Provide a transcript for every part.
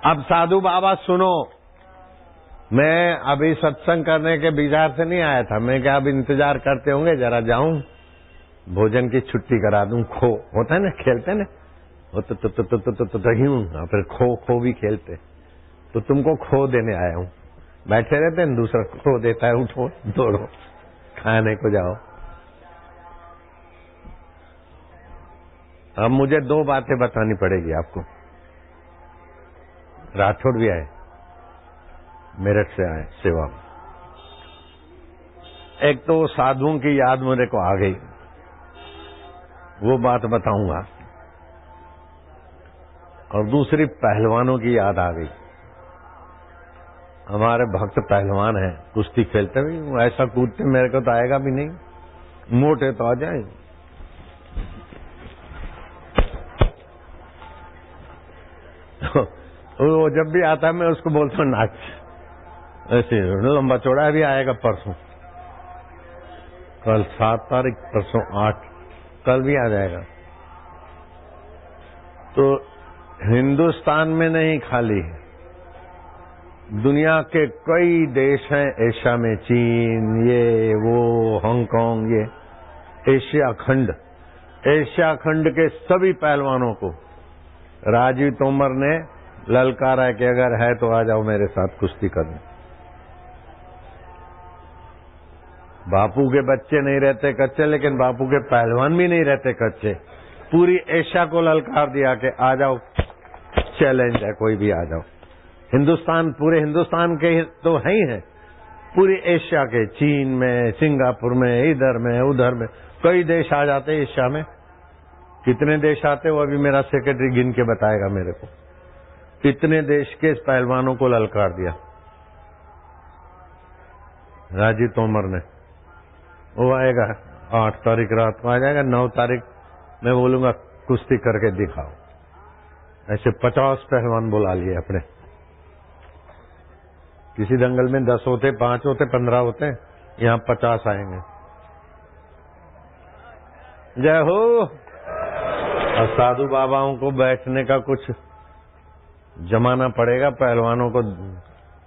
अब साधु बाबा सुनो, मैं अभी सत्संग करने के विचार से नहीं आया था। मैं क्या अब इंतजार करते होंगे, जरा जाऊं भोजन की छुट्टी करा दूं। खो होता है ना, खेलते ना, वो तो यूं, फिर खो खो भी खेलते। तो तुमको खो देने आया हूं। बैठे रहते हैं, दूसरा खो देता है, उठो दौड़ो खाने को जाओ। अब मुझे दो बातें बतानी पड़ेगी आपको। राठौड़ भी आए, मेरठ से आए सेवा। एक तो साधुओं की याद मेरे को आ गई, वो बात बताऊंगा। और दूसरी पहलवानों की याद आ गई। हमारे भक्त पहलवान हैं, कुश्ती खेलते भी ऐसा कूदते, मेरे को तो आएगा भी नहीं, मोटे तो आ जाए। वो जब भी आता है मैं उसको बोलता हूँ नाच, ऐसे लंबा चौड़ा भी आएगा परसों, कल 7 तारीख, परसों 8, कल भी आ जाएगा। तो हिंदुस्तान में नहीं खाली, दुनिया के कई देश हैं एशिया में, चीन, ये वो, हांगकांग, ये एशिया खंड, एशिया खंड के सभी पहलवानों को राजीव तोमर ने ललकारा है कि अगर है तो आ जाओ मेरे साथ कुश्ती करने। बापू के बच्चे नहीं रहते कच्चे, लेकिन बापू के पहलवान भी नहीं रहते कच्चे। पूरी एशिया को ललकार दिया कि आ जाओ, चैलेंज है, कोई भी आ जाओ। हिंदुस्तान, पूरे हिंदुस्तान के तो है ही है, पूरी एशिया के, चीन में, सिंगापुर में, इधर में, उधर में, कई देश आ जाते हैं एशिया में। कितने देश आते वो अभी मेरा सेक्रेटरी गिन के बताएगा मेरे को। कितने देश के पहलवानों को ललकार दिया राजीव तोमर ने। वो आएगा 8 तारीख रात को आ जाएगा, 9 तारीख मैं बोलूंगा कुश्ती करके दिखाओ। ऐसे 50 पहलवान बुला लिए अपने। किसी दंगल में 10 होते, 5 होते, 15 होते, यहाँ 50 आएंगे। जय हो। और साधु बाबाओं को बैठने का कुछ जमाना पड़ेगा, पहलवानों को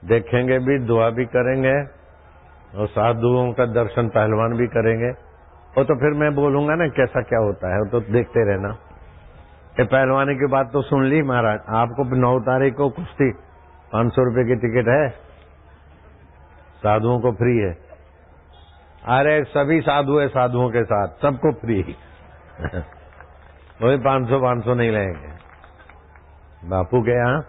देखेंगे भी, दुआ भी करेंगे, और साधुओं का दर्शन पहलवान भी करेंगे। और तो फिर मैं बोलूंगा ना कैसा क्या होता है, तो देखते रहना। ये पहलवानी की बात तो सुन ली महाराज। आपको 9 तारीख को कुश्ती 500 रुपए की टिकट है, साधुओं को फ्री है। अरे सभी साधु है, साधुओं के साथ सबको फ्री। वही 500 नहीं लेंगे। बापू के यहाँ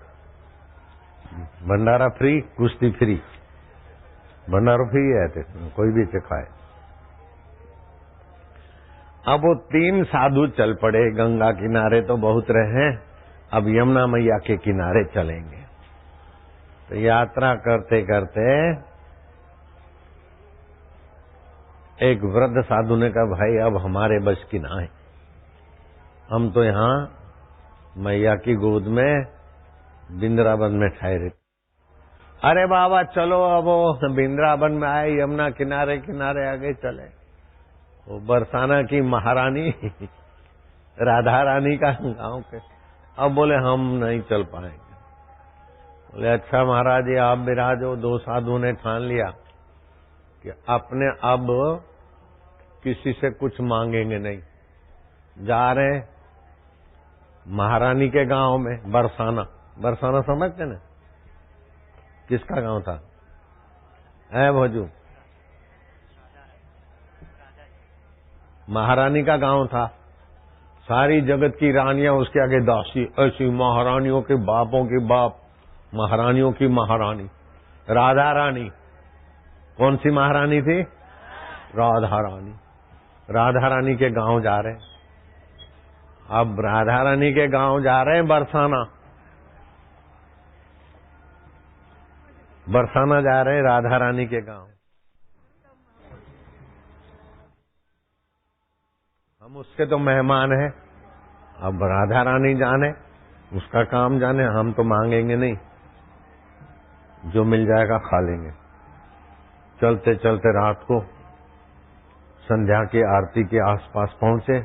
भंडारा फ्री, कुश्ती फ्री, भंडारा फ्री है, कोई भी सिखाए। अब वो 3 साधु चल पड़े। गंगा किनारे तो बहुत रहे, अब यमुना मैया के किनारे चलेंगे। तो यात्रा करते करते एक वृद्ध साधु ने कहा, भाई अब हमारे बस की ना है, हम तो यहाँ मैया की गोद में बिंद्रावन में ठहरे। अरे बाबा चलो, अब वो बिंद्रावन में आए, यमुना किनारे किनारे आगे चले। वो बरसाना की महारानी राधा रानी का गांव के, अब बोले हम नहीं चल पाएंगे। बोले अच्छा महाराज जी आप विराजो। 2 साधु ने ठान लिया कि अपने अब किसी से कुछ मांगेंगे नहीं। जा रहे महारानी के गांव में, बरसाना, बरसाना समझते ना, किसका गांव था? है भोजू, महारानी का गांव था। सारी जगत की रानियां उसके आगे दासी, ऐसी महारानियों के बापों की बाप, महारानियों की महारानी राधा रानी। कौन सी महारानी थी? राधा रानी। राधा रानी के गांव जा रहे हैं। अब राधा रानी के गांव जा रहे हैं बरसाना, बरसाना जा रहे हैं राधा रानी के गांव। हम उसके तो मेहमान हैं। अब राधा रानी जाने, उसका काम जाने, हम तो मांगेंगे नहीं, जो मिल जाएगा खा लेंगे। चलते चलते रात को संध्या की आरती के आसपास पहुंचे।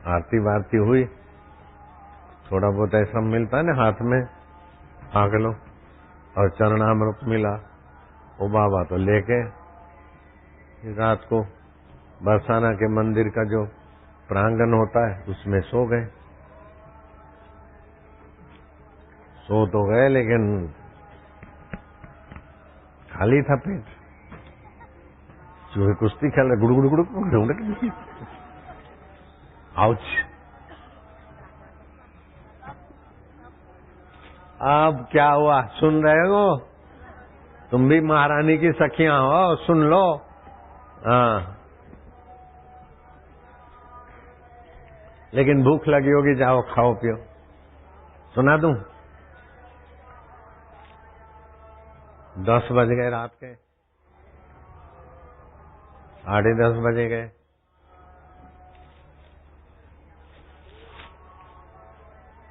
आरती वारती हुई, थोड़ा बहुत ऐसा मिलता है ना हाथ में, आग लो, और चरणामृत मिला, वो बाबा तो लेके रात को बरसाना के मंदिर का जो प्रांगण होता है उसमें सो गए। सो तो गए लेकिन खाली था पेट। चूहे कुश्ती खेल रहे, गुड़ गुड़ गुड़ गुड़। आउच। अब क्या हुआ, सुन रहे हो? तुम भी महारानी की सखियां हो, सुन लो। हाँ, लेकिन भूख लगी होगी, जाओ खाओ पियो। सुना दूं? 10 बज गए रात के, 10:30 बजे गए।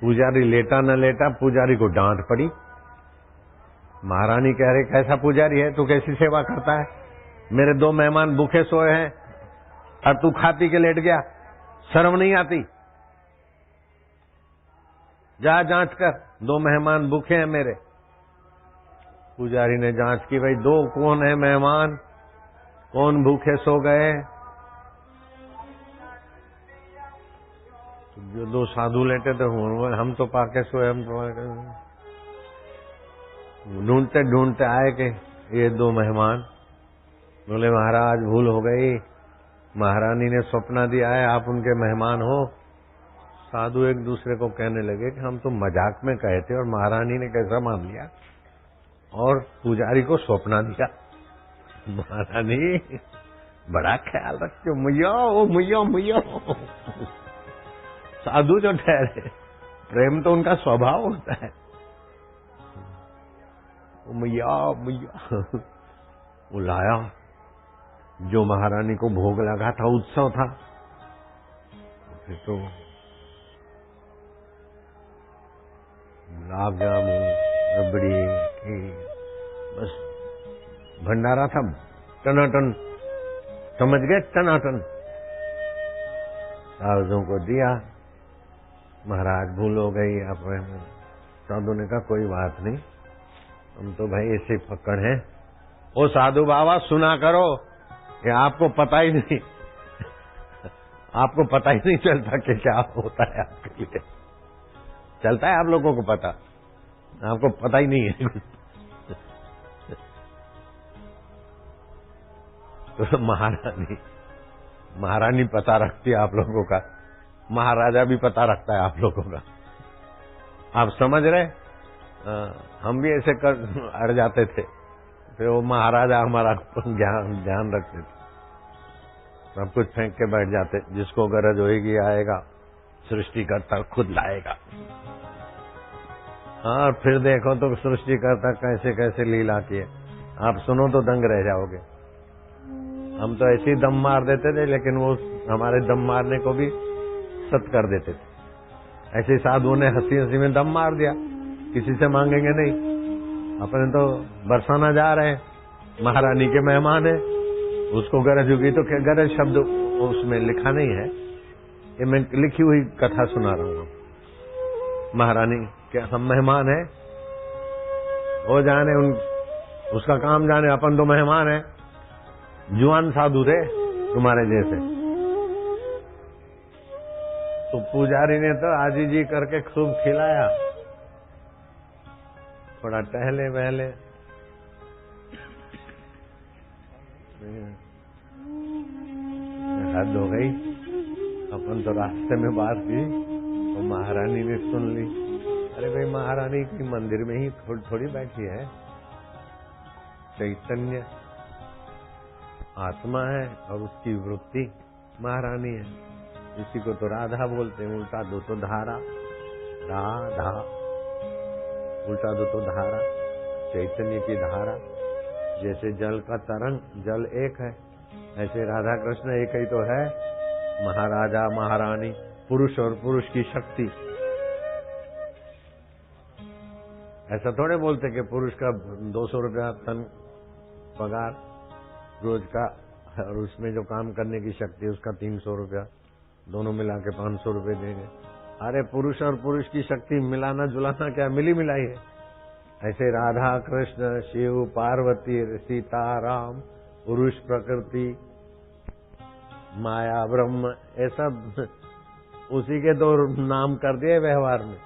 पुजारी लेटा न लेटा, पुजारी को डांट पड़ी। महारानी कह रही, कैसा पुजारी है तू, कैसी सेवा करता है? मेरे 2 मेहमान भूखे सोए हैं और तू खा पी के लेट गया, शर्म नहीं आती? जा जांच कर, 2 मेहमान भूखे हैं मेरे। पुजारी ने जांच की, भाई 2 कौन है मेहमान, कौन भूखे सो गए? जो 2 साधु लेटे थे हम तो पाके सोए, हम तो ढूंढते ढूंढते आए कि ये 2 मेहमान। बोले महाराज भूल हो गई, महारानी ने सपना दिया है आप उनके मेहमान हो। साधु एक दूसरे को कहने लगे कि हम तो मजाक में कहे थे और महारानी ने कैसा मान लिया और पुजारी को सपना दिया। महारानी बड़ा ख्याल रखते हो, मुयो मुयो। साधु जो ठहरे, प्रेम तो उनका स्वभाव होता है। मुया वो लाया जो महारानी को भोग लगा था, उत्सव था। फिर तो गुलाब जामुन, रबड़ी, बस भंडारा था टनाटन, समझ गए, टनाटन। साधुओं को दिया। महाराज भूल हो गई। आप साधु ने कहा कोई बात नहीं, हम तो भाई ऐसे पकड़ हैं। ओ साधु बाबा सुना करो कि आपको पता ही नहीं, आपको पता ही नहीं चलता कि क्या होता है आपके लिए। चलता है आप लोगों को पता, आपको पता ही नहीं है। तो महारानी पता रखती है आप लोगों का, महाराजा भी पता रखता है आप लोगों का। आप समझ रहे? हम भी ऐसे कर अड़ जाते थे, फिर वो महाराजा हमारा ध्यान रखते थे। सब कुछ फेंक के बैठ जाते, जिसको गरज होगी आएगा, सृष्टिकर्ता खुद लाएगा। हाँ, फिर देखो तो सृष्टिकर्ता कैसे कैसे लीला की है। आप सुनो तो दंग रह जाओगे। हम तो ऐसे ही दम मार देते थे, लेकिन वो हमारे दम मारने को भी सत कर देते थे। ऐसे साधुओं ने हंसी हंसी में दम मार दिया, किसी से मांगेंगे नहीं, अपने तो बरसाना जा रहे हैं, महारानी के मेहमान है, उसको गरज होगी तो क्या। गरज शब्द उसमें लिखा नहीं है, ये मैं लिखी हुई कथा सुना रहा हूँ। महारानी के हम मेहमान है, वो जाने उसका काम जाने, अपन तो मेहमान है। जुआन साधु थे तुम्हारे जैसे, तो पुजारी ने तो आजी जी करके खूब खिलाया, थोड़ा टहले बहले। हद हो गई, अपन तो रास्ते में बात की तो महारानी ने सुन ली। अरे भाई, महारानी की मंदिर में ही थोड़ी बैठी है, चैतन्य आत्मा है और उसकी वृत्ति महारानी है। इसी को तो राधा बोलते हैं, उल्टा दो तो धारा, राधा उल्टा दो तो धारा, चैतन्य की धारा। जैसे जल का तरंग, जल एक है, ऐसे राधा कृष्ण एक ही तो है। महाराजा महारानी, पुरुष और पुरुष की शक्ति। ऐसा थोड़े बोलते कि पुरुष का 200 रुपया तन पगार रोज का, और उसमें जो काम करने की शक्ति है उसका 300 रुपया, दोनों मिला के 500 रुपये देंगे। अरे पुरुष और पुरुष की शक्ति मिलाना जुलाना क्या, मिली मिलाई है। ऐसे राधा कृष्ण, शिव पार्वती, सीता राम, पुरुष प्रकृति, माया ब्रह्म, ये सब उसी के दो नाम कर दिए व्यवहार में।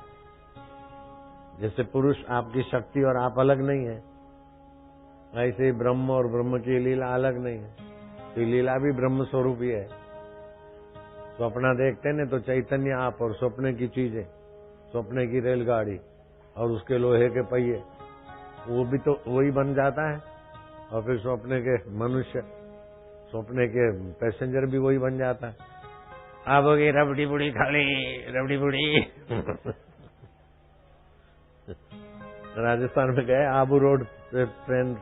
जैसे पुरुष आपकी शक्ति और आप अलग नहीं है, ऐसे ही ब्रह्म और ब्रह्म की लीला अलग नहीं है। तो लीला भी ब्रह्म स्वरूप ही है। स्वप्न देखते न तो चैतन्य आप, और स्वप्न की चीजें, स्वप्न की रेलगाड़ी और उसके लोहे के पहिए, वो भी तो वही बन जाता है। और फिर स्वप्न के मनुष्य, स्वप्न के पैसेंजर भी वही बन जाता है। आप हो गई रबड़ी बुड़ी खाली, रबड़ी बुड़ी। राजस्थान में गए, आबू रोड पे ट्रेन,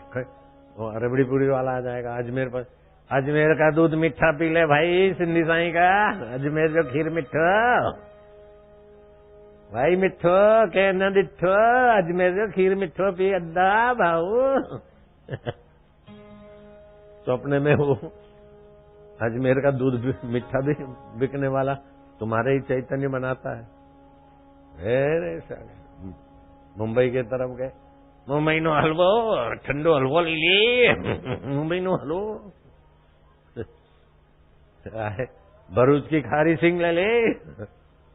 रबड़ी पूरी वाला आ जाएगा अजमेर पर। अजमेर का दूध मीठा पी ले भाई, सिंधी साई का अजमेर जो खीर मिठो भाई, मिठो के न डिठो, अजमेर जो खीर मिठो पी अद्दा भाऊ। सपने में वो अजमेर का दूध मीठा भी बिकने वाला तुम्हारे ही चैतन्य बनाता है। अरे साले मुंबई के तरफ गए, मुंबई नो हलवो, ठंडो हलवो ले ली, मुंबई नो हलवो। भरूच की खारी सिंह ले ले,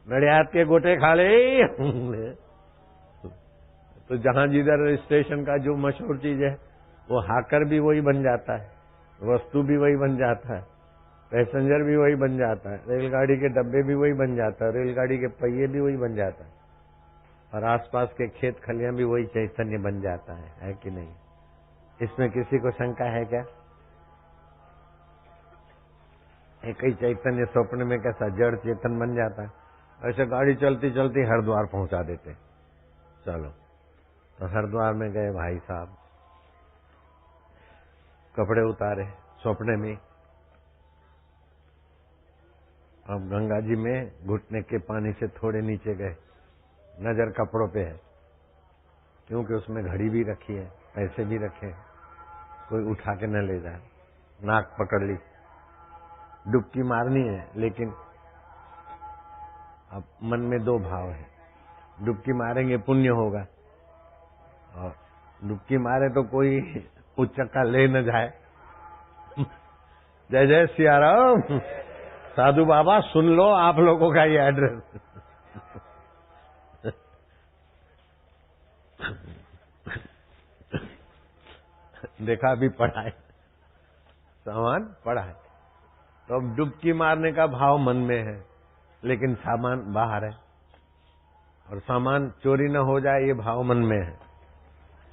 नडियाद के गोटे खा ले। तो जहां जिधर स्टेशन का जो मशहूर चीज है, वो हाकर भी वही बन जाता है, वस्तु भी वही बन जाता है, पैसेंजर भी वही बन जाता है, रेलगाड़ी के डब्बे भी वही बन जाता है, रेलगाड़ी के पहिए भी वही बन जाता है, और आसपास के खेत खलियां भी वही चैतन्य बन जाता है कि नहीं? इसमें किसी को शंका है क्या? एक ही चैतन्य स्वप्न में कैसा जड़ चेतन बन जाता है, ऐसे गाड़ी चलती चलती हरिद्वार पहुंचा देते। चलो, तो हरिद्वार में गए भाई साहब, कपड़े उतारे स्वप्ने में। अब गंगा जी में घुटने के पानी से थोड़े नीचे गए, नजर कपड़ों पे है, क्योंकि उसमें घड़ी भी रखी है, पैसे भी रखे हैं, कोई उठा के न ले जाए। नाक पकड़ ली, डुबकी मारनी है, लेकिन अब मन में दो भाव है, डुबकी मारेंगे पुण्य होगा, और डुबकी मारे तो कोई उच्चक्का ले न जाए। जय जय सिया राम। साधु बाबा सुन लो आप लोगों का ये एड्रेस। देखा भी पड़ा है, सामान पड़ा है, तो अब डुबकी मारने का भाव मन में है, लेकिन सामान बाहर है, और सामान चोरी न हो जाए ये भाव मन में है।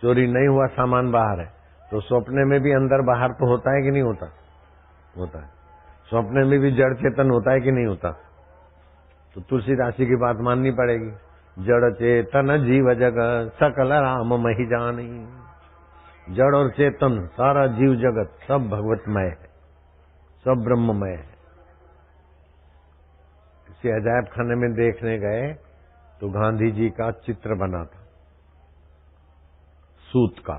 चोरी नहीं हुआ, सामान बाहर है, तो स्वप्ने में भी अंदर बाहर तो होता है कि नहीं होता? होता है। स्वप्ने में भी जड़ चेतन होता है कि नहीं होता? तो तुलसीदास जी की बात माननी पड़ेगी, जड़ चेतन जीव जगत सकल राम मही जानी। जड़ और चेतन सारा जीव जगत सब भगवतमय है, सब ब्रह्ममय है। किसी अजायब खाने में देखने गए तो गांधी जी का चित्र बना था सूत का,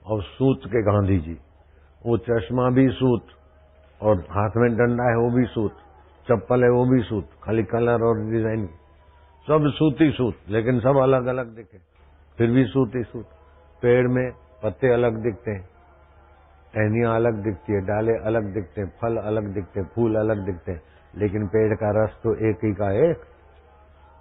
और सूत के गांधी जी, वो चश्मा भी सूत, और हाथ में डंडा है वो भी सूत, चप्पल है वो भी सूत, खाली कलर और डिजाइन सब सूती सूत, लेकिन सब अलग अलग दिखे, फिर भी सूती सूत। पेड़ में पत्ते अलग दिखते हैं, टहनियां अलग दिखती है, डाले अलग दिखते हैं, फल अलग दिखते हैं, फूल अलग दिखते हैं, लेकिन पेड़ का रस तो एक ही का एक।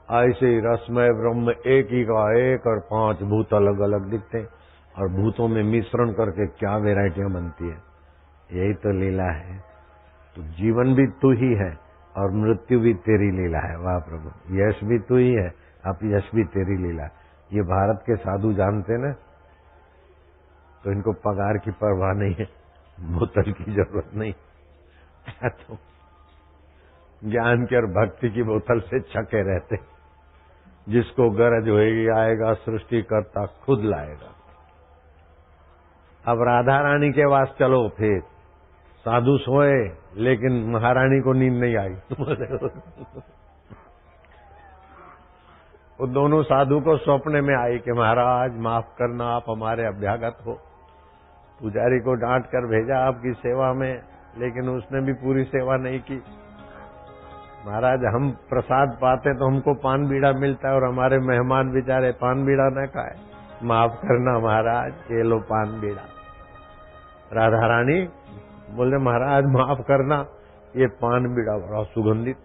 ऐसे ही रसमय ब्रह्म एक ही का एक, और 5 भूत अलग अलग दिखते हैं, और भूतों में मिश्रण करके क्या वैरायटियां बनती है। यही तो लीला है। तो जीवन भी तू ही है और मृत्यु भी तेरी लीला है। वाह प्रभु, यश भी तू ही है, अपयश भी तेरी लीला। ये भारत के साधु जानते ना, तो इनको पगार की परवाह नहीं है, बोतल की जरूरत नहीं। तो ज्ञान की और भक्ति की बोतल से छके रहते। जिसको गरज होएगी आएगा, सृष्टि करता खुद लाएगा। अब राधा रानी के वास चलो, फिर साधु सोए लेकिन महारानी को नींद नहीं आई। वो दोनों साधु को सौंपने में आई कि महाराज माफ करना, आप हमारे अभ्यागत हो। पुजारी को डांट कर भेजा आपकी सेवा में, लेकिन उसने भी पूरी सेवा नहीं की। महाराज हम प्रसाद पाते तो हमको पान बीड़ा मिलता है और हमारे मेहमान बेचारे पान बीड़ा न खाए, माफ करना महाराज, ये लो पान बीड़ा। राधा रानी बोले महाराज माफ करना, ये पान बीड़ा बड़ा सुगंधित।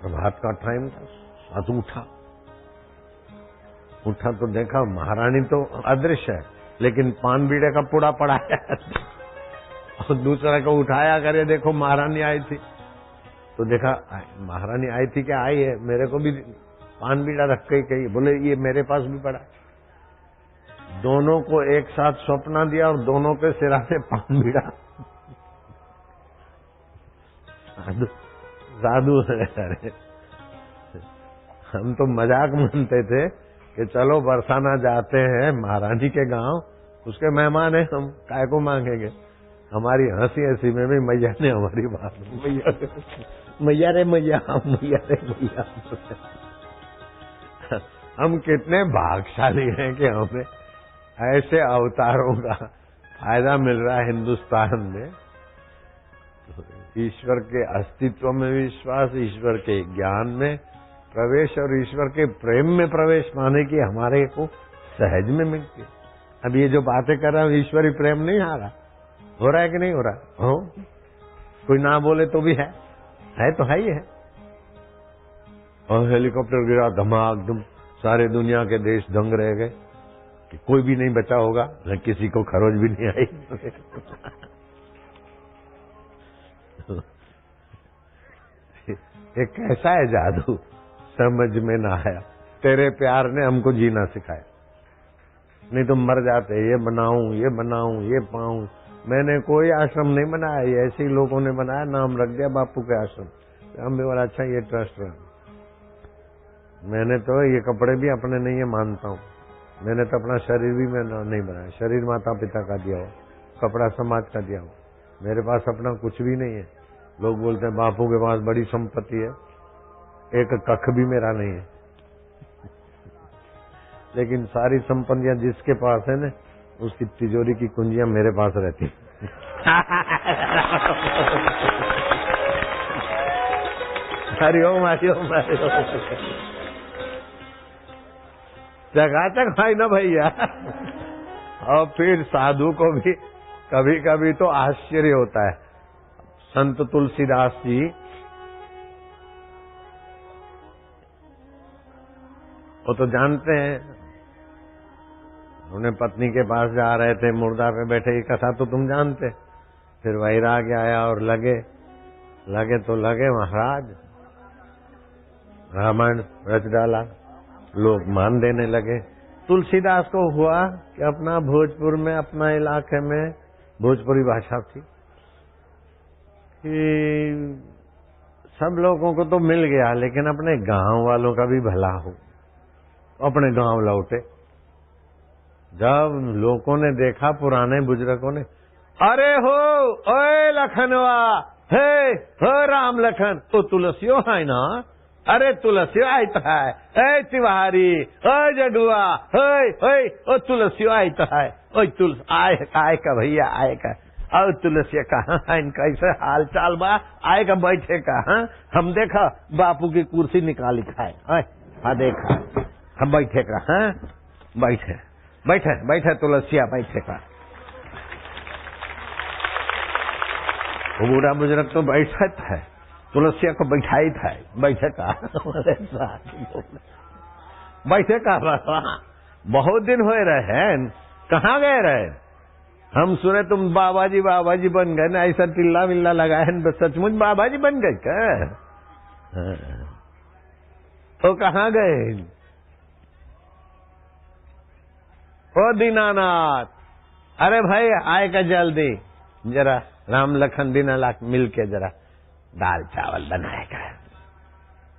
प्रभात का टाइम था, साधु उठा तो देखा महारानी तो अदृश्य है, लेकिन पान बीड़े का पुड़ा पड़ा है। और दूसरा को उठाया करे, देखो महारानी आई थी। तो देखा महारानी आई थी क्या, आई है, मेरे को भी पान बीड़ा रख के कही, बोले ये मेरे पास भी पड़ा। दोनों को एक साथ सौंपना दिया और दोनों के सिरा से पान बीड़ा। साधु अरे हम तो मजाक मानते थे कि चलो बरसाना जाते हैं महारानी के गांव, उसके मेहमान है, हम काय को मांगेंगे। हमारी हंसी हंसी में भी मैया ने हमारी बात, मैया रे मैया, मैया रे मैया। हम कितने भाग्यशाली हैं कि हमें ऐसे अवतारों का फायदा मिल रहा है हिंदुस्तान में। ईश्वर के अस्तित्व में विश्वास, ईश्वर के ज्ञान में प्रवेश और ईश्वर के प्रेम में प्रवेश पाने की हमारे को सहज में मिलती है। अब ये जो बातें कर रहा हूं, ईश्वरी प्रेम नहीं आ रहा, हो रहा है कि नहीं हो रहा? हो, कोई ना बोले तो भी है तो है ही है। और हेलीकॉप्टर गिरा धमाधम, सारे दुनिया के देश दंग रह गए कि कोई भी नहीं बचा होगा, किसी को खरोच भी नहीं आई। ये कैसा है जादू, समझ में ना आया। तेरे प्यार ने हमको जीना सिखाया, नहीं तो मर जाते। ये बनाऊं, ये बनाऊं, ये पाऊं। मैंने कोई आश्रम नहीं बनाया, ये ऐसे ही लोगों ने बनाया, नाम रख दिया बापू के आश्रम। हम भी बोला अच्छा ये ट्रस्ट रहा। मैंने तो ये कपड़े भी अपने नहीं है मानता हूँ, मैंने तो अपना शरीर भी मैं नहीं बनाया। शरीर माता पिता का दिया हो, कपड़ा समाज का दिया हो, मेरे पास अपना कुछ भी नहीं है। लोग बोलते हैं बापू के पास बड़ी संपत्ति है, एक कख भी मेरा नहीं है। लेकिन सारी संपत्तियां जिसके पास है ना, उसकी तिजोरी की कुंजियां मेरे पास रहती। हरिओम हरिओम हरिओम। चकाचक भाई ना भैया। और फिर साधु को भी कभी कभी तो आश्चर्य होता है। संत तुलसीदास जी वो तो जानते हैं, उन्हें पत्नी के पास जा रहे थे, मुर्दा पे बैठे, ये कथा तो तुम जानते। फिर वैराग्य आया और लगे तो लगे महाराज, रामायण रच डाला, लोग मान देने लगे। तुलसीदास को हुआ कि अपना भोजपुर में, अपना इलाके में भोजपुरी भाषा थी कि सब लोगों को तो मिल गया, लेकिन अपने गांव वालों का भी भला हो। अपने गांव लौटे। जब लोगों ने देखा, पुराने बुजुर्गों ने, अरे हो ओए लखनवा, हे हो राम लखन, तो तुलसियों है ना, अरे तुलसियों आयता है, ए तिवारी, ओ जडुआ, ओ तुलसियों आयता है, ओ तुलस आए का भैया, आए का, और तुलसिया कहा है, इनका ऐसे हाल चाल बा, आएगा बैठे का। हाँ, हम देखा बापू की कुर्सी निकाली खाए, हाँ देखा हम बैठे का। हाँ बैठे बैठे बैठे तुलसिया बैठे का। वो बूढ़ा बुजुर्ग तो बैठा था, तुलसिया को बैठाई था, बैठे का। बैठे का बहुत दिन हो रहे हैं, कहाँ गए रहे? हम सुने तुम बाबा जी बन गए ना, ऐसा टिल्ला मिल्ला लगाए हैं, सचमुच बाबा जी बन गए क्या? तो कहाँ गए? ओ दीनानाथ, अरे भाई आए का जल्दी, जरा राम लखन दीनानाथ मिल के जरा दाल चावल बनाएगा,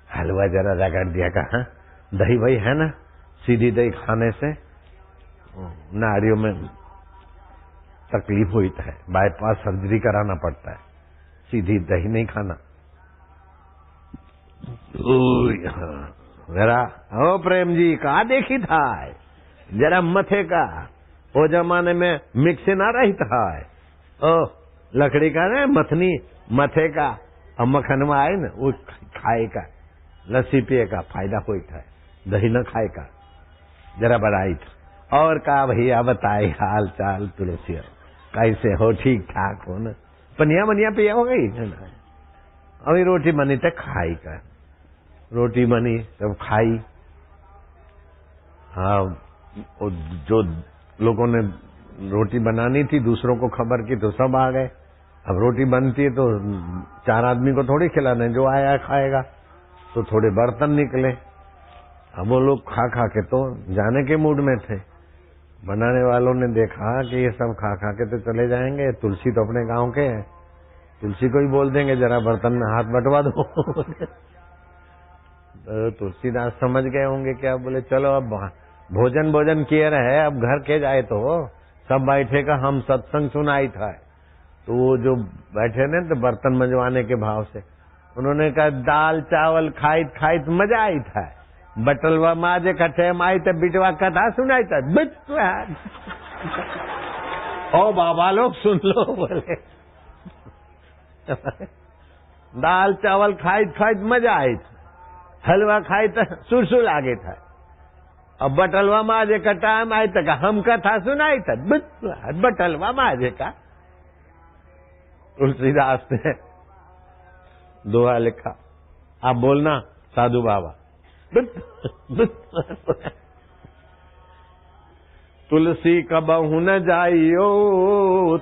हलवा जरा रगड़ दिया का। हाँ दही भाई है ना, सीधी दही खाने से नारियों में तकलीफ हुई है, बाईपास सर्जरी कराना पड़ता है, सीधी दही नहीं खाना। जरा ओ प्रेम जी कहा देखी था, जरा मथे का, वो जमाने में मिक्सी ना रही था, ओ लकड़ी का ना मथनी, मथे का अब मक्खन में आए ना वो खाएगा, लस्सी पिएगा, फायदा होई था, दही न खाएगा, जरा बढ़ाई था। और कहा भैया बताए हाल चाल तुलसी, कैसे हो, ठीक ठाक हो ना, पनिया मनिया पिया हो गई है ना। अभी रोटी बनी तो खाई का, रोटी बनी तब खाई। हाँ, जो लोगों ने रोटी बनानी थी दूसरों को खबर की तो सब आ गए। अब रोटी बनती है तो 4 आदमी को थोड़ी खिलाना है, जो आया खाएगा। तो थोड़े बर्तन निकले। अब वो लोग खा खा के तो जाने के मूड में थे। बनाने वालों ने देखा कि ये सब खा खा के तो चले जाएंगे, तुलसी तो अपने गांव के हैं, तुलसी को ही बोल देंगे जरा बर्तन में हाथ बटवा दो। तो तुलसीदास समझ गए होंगे क्या, बोले चलो अब भोजन किए रहे, अब घर के जाए तो सब बैठेगा, हम सत्संग सुनाई था। तो वो जो बैठे ने तो बर्तन मंजवाने के भाव से उन्होंने कहा दाल चावल खाइत खाइत मजा आई था, बटलवा माजे का टाइम आई तो बिटवा कथा सुनाई था। ओ बाबा लोग सुन लो, बोले दाल चावल खाइत खाइत मजा आई था, हलवा खाई तो सुरसुर आगे था। अब बटलवा माजे का टाइम आई तो हम कथा सुनाई था, बटलवा माजे का। तुलसीदास ने दोहा लिखा, आप बोलना साधु बाबा। तुलसी कबहु न जाइयो,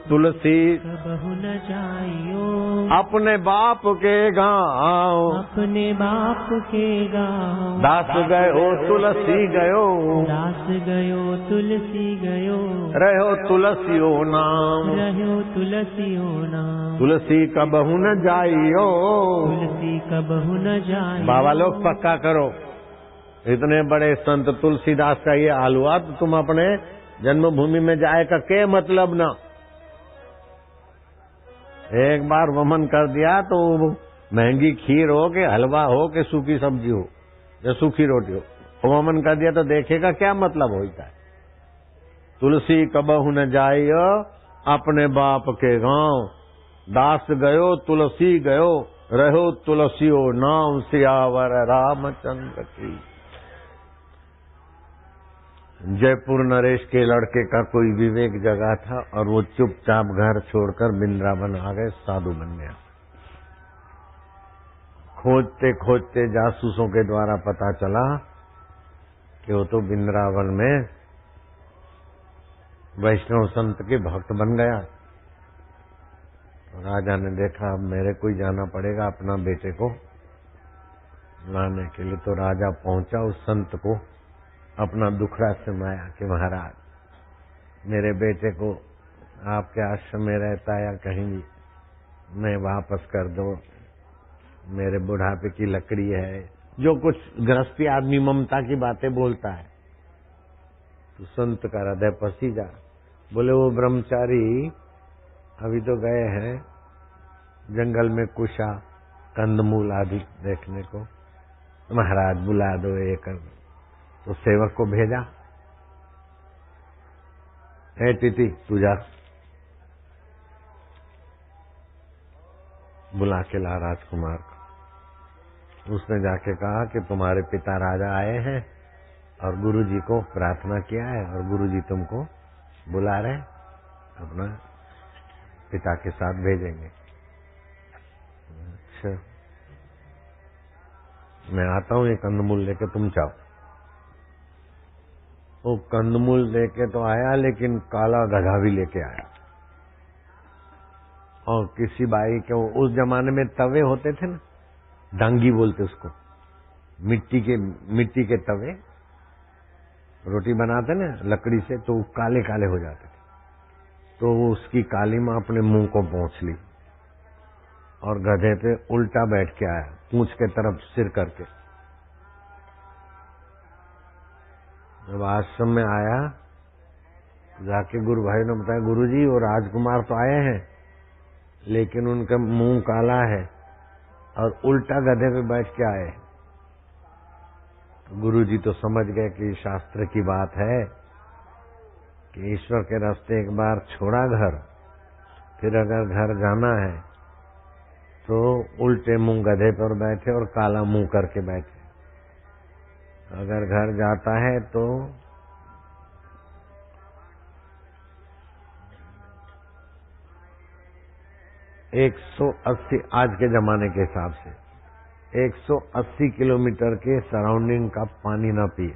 तुलसी कबहु न जाइयो, अपने बाप के गाँव, अपने बाप के गाँव। दास गयो तुलसी गयो, दास गयो तुलसी गयो, रहो तुलसियो नाम, रहो तुलसियो नाम। तुलसी कबहु न जाइयो, तुलसी कबहु न जाइयो। बाबा लोग पक्का करो, इतने बड़े संत तुलसीदास का ये हाल हुआ तो तुम अपने जन्मभूमि में जाए का क्या मतलब ना। एक बार वमन कर दिया तो महंगी खीर हो के हलवा हो के सूखी सब्जी हो या सूखी रोटी हो, वमन कर दिया तो देखेगा क्या मतलब होता है। तुलसी कबहु न जाइयो, अपने बाप के गांव, दास गयो तुलसी गयो, रहो तुलसियो नाम, सियावर रामचंद्र की। जयपुर नरेश के लड़के का कोई विवेक जगा था और वो चुपचाप घर छोड़कर वृंदावन आ गए, साधु बन गया। खोजते खोजते जासूसों के द्वारा पता चला कि वो तो वृंदावन में वैष्णव संत के भक्त बन गया। तो राजा ने देखा अब मेरे को ही जाना पड़ेगा अपना बेटे को लाने के लिए। तो राजा पहुंचा उस संत को अपना दुखड़ा सुनाया कि महाराज मेरे बेटे को आपके आश्रम में रहता है या कहीं भी, मैं वापस कर दो, मेरे बुढ़ापे की लकड़ी है, जो कुछ गृहस्थी आदमी ममता की बातें बोलता है। तो संत का हृदय पसीजा, बोले वो ब्रह्मचारी अभी तो गए हैं जंगल में कुशा कंदमूल आदि देखने को, महाराज बुला दो ये कर। तो सेवक को भेजा, ए टीटी तू जा, बुला के ला राजकुमार को। उसने जाके कहा कि तुम्हारे पिता राजा आए हैं और गुरुजी को प्रार्थना किया है और गुरुजी तुमको बुला रहे, अपना पिता के साथ भेजेंगे। अच्छा मैं आता हूँ, ये कंदमूल लेके तुम जाओ। वो कंदमूल लेके तो आया लेकिन काला गधा भी लेके आया। और किसी बाई के उस जमाने में तवे होते थे ना, डांगी बोलते उसको, मिट्टी के तवे, रोटी बनाते ना लकड़ी से तो काले काले हो जाते थे। तो वो उसकी काली माँ अपने मुंह को पोंछ ली और गधे पे उल्टा बैठ के आया, पूंछ के तरफ सिर करके। जब आश्रम में आया जाके गुरु भाई ने बताया, गुरुजी वो राजकुमार तो आए हैं लेकिन उनका मुंह काला है और उल्टा गधे पे बैठ के आए। तो गुरुजी तो समझ गए कि शास्त्र की बात है कि ईश्वर के रास्ते एक बार छोड़ा घर, फिर अगर घर जाना है तो उल्टे मुंह गधे पर बैठे और काला मुंह करके बैठे। अगर घर जाता है तो (180) आज के जमाने के हिसाब से 180 किलोमीटर के सराउंडिंग का पानी ना पिए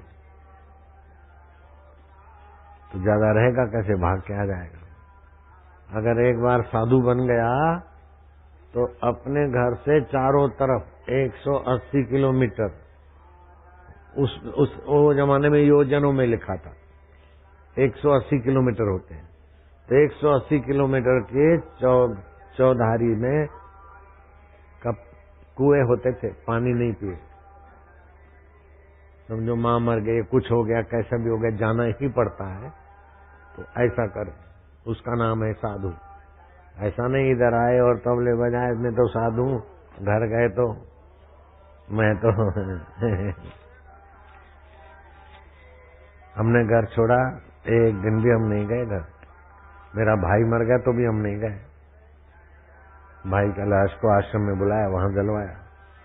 तो ज्यादा रहेगा कैसे, भाग के आ जाएगा। अगर एक बार साधु बन गया तो अपने घर से चारों तरफ 180 किलोमीटर, वो जमाने में योजनों में लिखा था 180 किलोमीटर होते हैं, तो 180 किलोमीटर के चौधारी में कब कुएं होते थे, पानी नहीं पिए। समझो माँ मर गई, कुछ हो गया, कैसा भी हो गया, जाना ही पड़ता है, तो ऐसा करे, उसका नाम है साधु। ऐसा नहीं इधर आए और तबले बजाए, मैं तो साधु, घर गए तो मैं तो हमने घर छोड़ा, एक दिन भी हम नहीं गए घर। मेरा भाई मर गया तो भी हम नहीं गए। भाई का लाश को आश्रम में बुलाया, वहां जलवाया,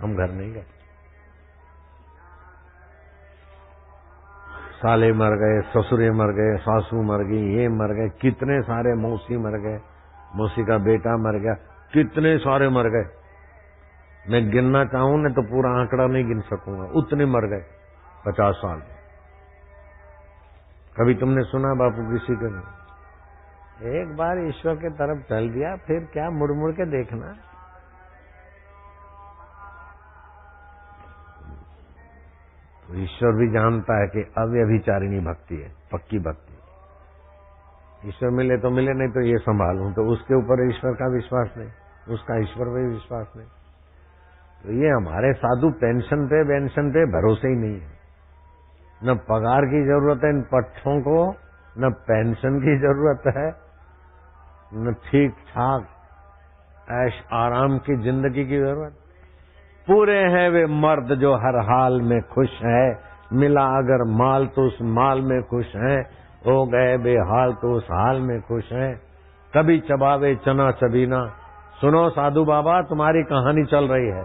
हम घर नहीं गए। साले मर गए, ससुरे मर गए, सासू मर गई, ये मर गए, कितने सारे, मौसी मर गए, मौसी का बेटा मर गया, कितने सारे मर गए। मैं गिनना चाहूं ना तो पूरा आंकड़ा नहीं गिन सकूंगा, उतने मर गए 50 साल में। कभी तुमने सुना बापू किसी के नहीं? एक बार ईश्वर के तरफ चल दिया, फिर क्या मुड़ मुड़ के देखना। तो ईश्वर भी जानता है कि अव्यभिचारिणी भक्ति है, पक्की भक्ति। ईश्वर मिले तो मिले, नहीं तो ये संभालूं, तो उसके ऊपर ईश्वर का विश्वास नहीं, उसका ईश्वर पे विश्वास नहीं। तो ये हमारे साधु पेंशन पे भरोसे ही नहीं है। न पगार की जरूरत है इन पट्टों को, न पेंशन की जरूरत है, न ठीक ठाक ऐश आराम की जिंदगी की जरूरत। पूरे हैं वे मर्द जो हर हाल में खुश है, मिला अगर माल तो उस माल में खुश है, हो गए बेहाल तो उस हाल में खुश है। कभी चबावे चना चबीना, सुनो साधु बाबा तुम्हारी कहानी चल रही है।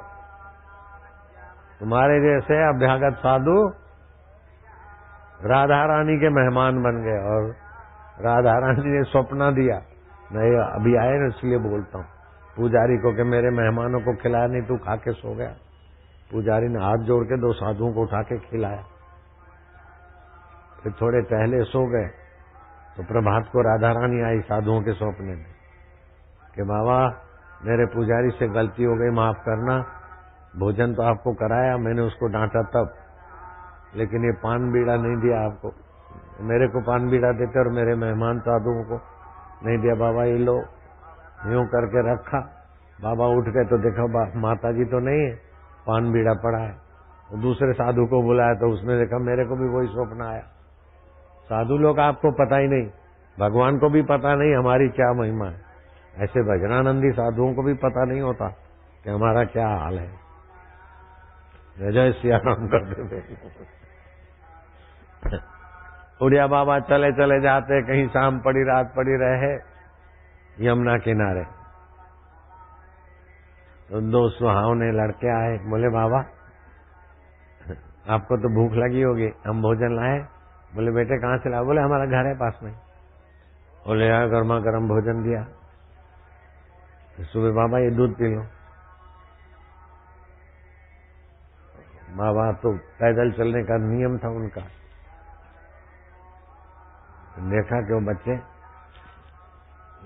तुम्हारे जैसे अभ्यागत साधु राधा रानी के मेहमान बन गए और राधा रानी ने सपना दिया, नहीं अभी आए ना इसलिए बोलता हूँ, पुजारी को कि मेरे मेहमानों को खिलाया नहीं, तू खा के सो गया। पुजारी ने हाथ जोड़ के 2 साधुओं को उठा के खिलाया, फिर थोड़े टहले सो गए। तो प्रभात को राधा रानी आई साधुओं के सपने में कि बाबा मेरे पुजारी से गलती हो गई, माफ करना, भोजन तो आपको कराया, मैंने उसको डांटा तब, लेकिन ये पान बीड़ा नहीं दिया आपको। मेरे को पान बीड़ा देते और मेरे मेहमान साधुओं को नहीं दिया। बाबा ये लो, यूं करके रखा। बाबा उठ गए तो देखा माता जी तो नहीं है, पान बीड़ा पड़ा है। तो दूसरे साधु को बुलाया तो उसने देखा मेरे को भी वही स्वप्न आया। साधु लोग आपको पता ही नहीं, भगवान को भी पता नहीं हमारी क्या महिमा है। ऐसे भजनानंदी साधुओं को भी पता नहीं होता कि हमारा क्या हाल है। जय सिया राम करते थे। उड़िया बाबा चले चले जाते, कहीं शाम पड़ी रात पड़ी रहे यमुना किनारे, तो 2 सुहावने लड़के आए, बोले बाबा आपको तो भूख लगी होगी, हम भोजन लाए। बोले बेटे कहाँ से लाए? बोले हमारा घर है पास में। बोले यार गर्मा गर्म भोजन दिया। सुबह बाबा ये दूध पी लो। बाबा तो पैदल चलने का नियम था उनका। देखा कि वो बच्चे,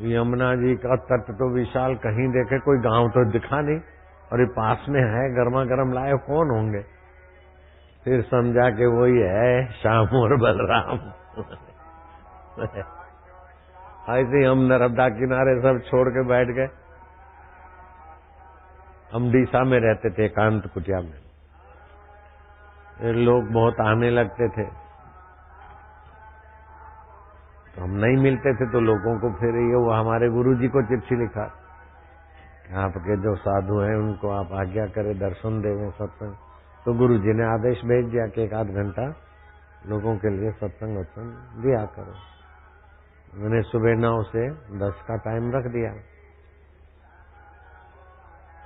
यमुना जी का तट तो विशाल, कहीं देखे कोई गांव तो दिखा नहीं, और ये पास में है, गर्मा गर्म लाए, कौन होंगे? फिर समझा कि वही है श्याम और बलराम। ऐसे ही हम नर्मदा किनारे सब छोड़ के बैठ गए। हम डीसा में रहते थे, एकांत कुटिया में। लोग बहुत आने लगते थे, तो हम नहीं मिलते थे, तो लोगों को फिर ये वो हमारे गुरुजी को चिट्ठी लिखा, आपके जो साधु हैं उनको आप आज्ञा करें दर्शन देवें सत्संग। तो गुरुजी ने आदेश भेज दिया कि 1 आध घंटा लोगों के लिए सत्संग वत्संग दिया करो। मैंने सुबह 9 से 10 का टाइम रख दिया।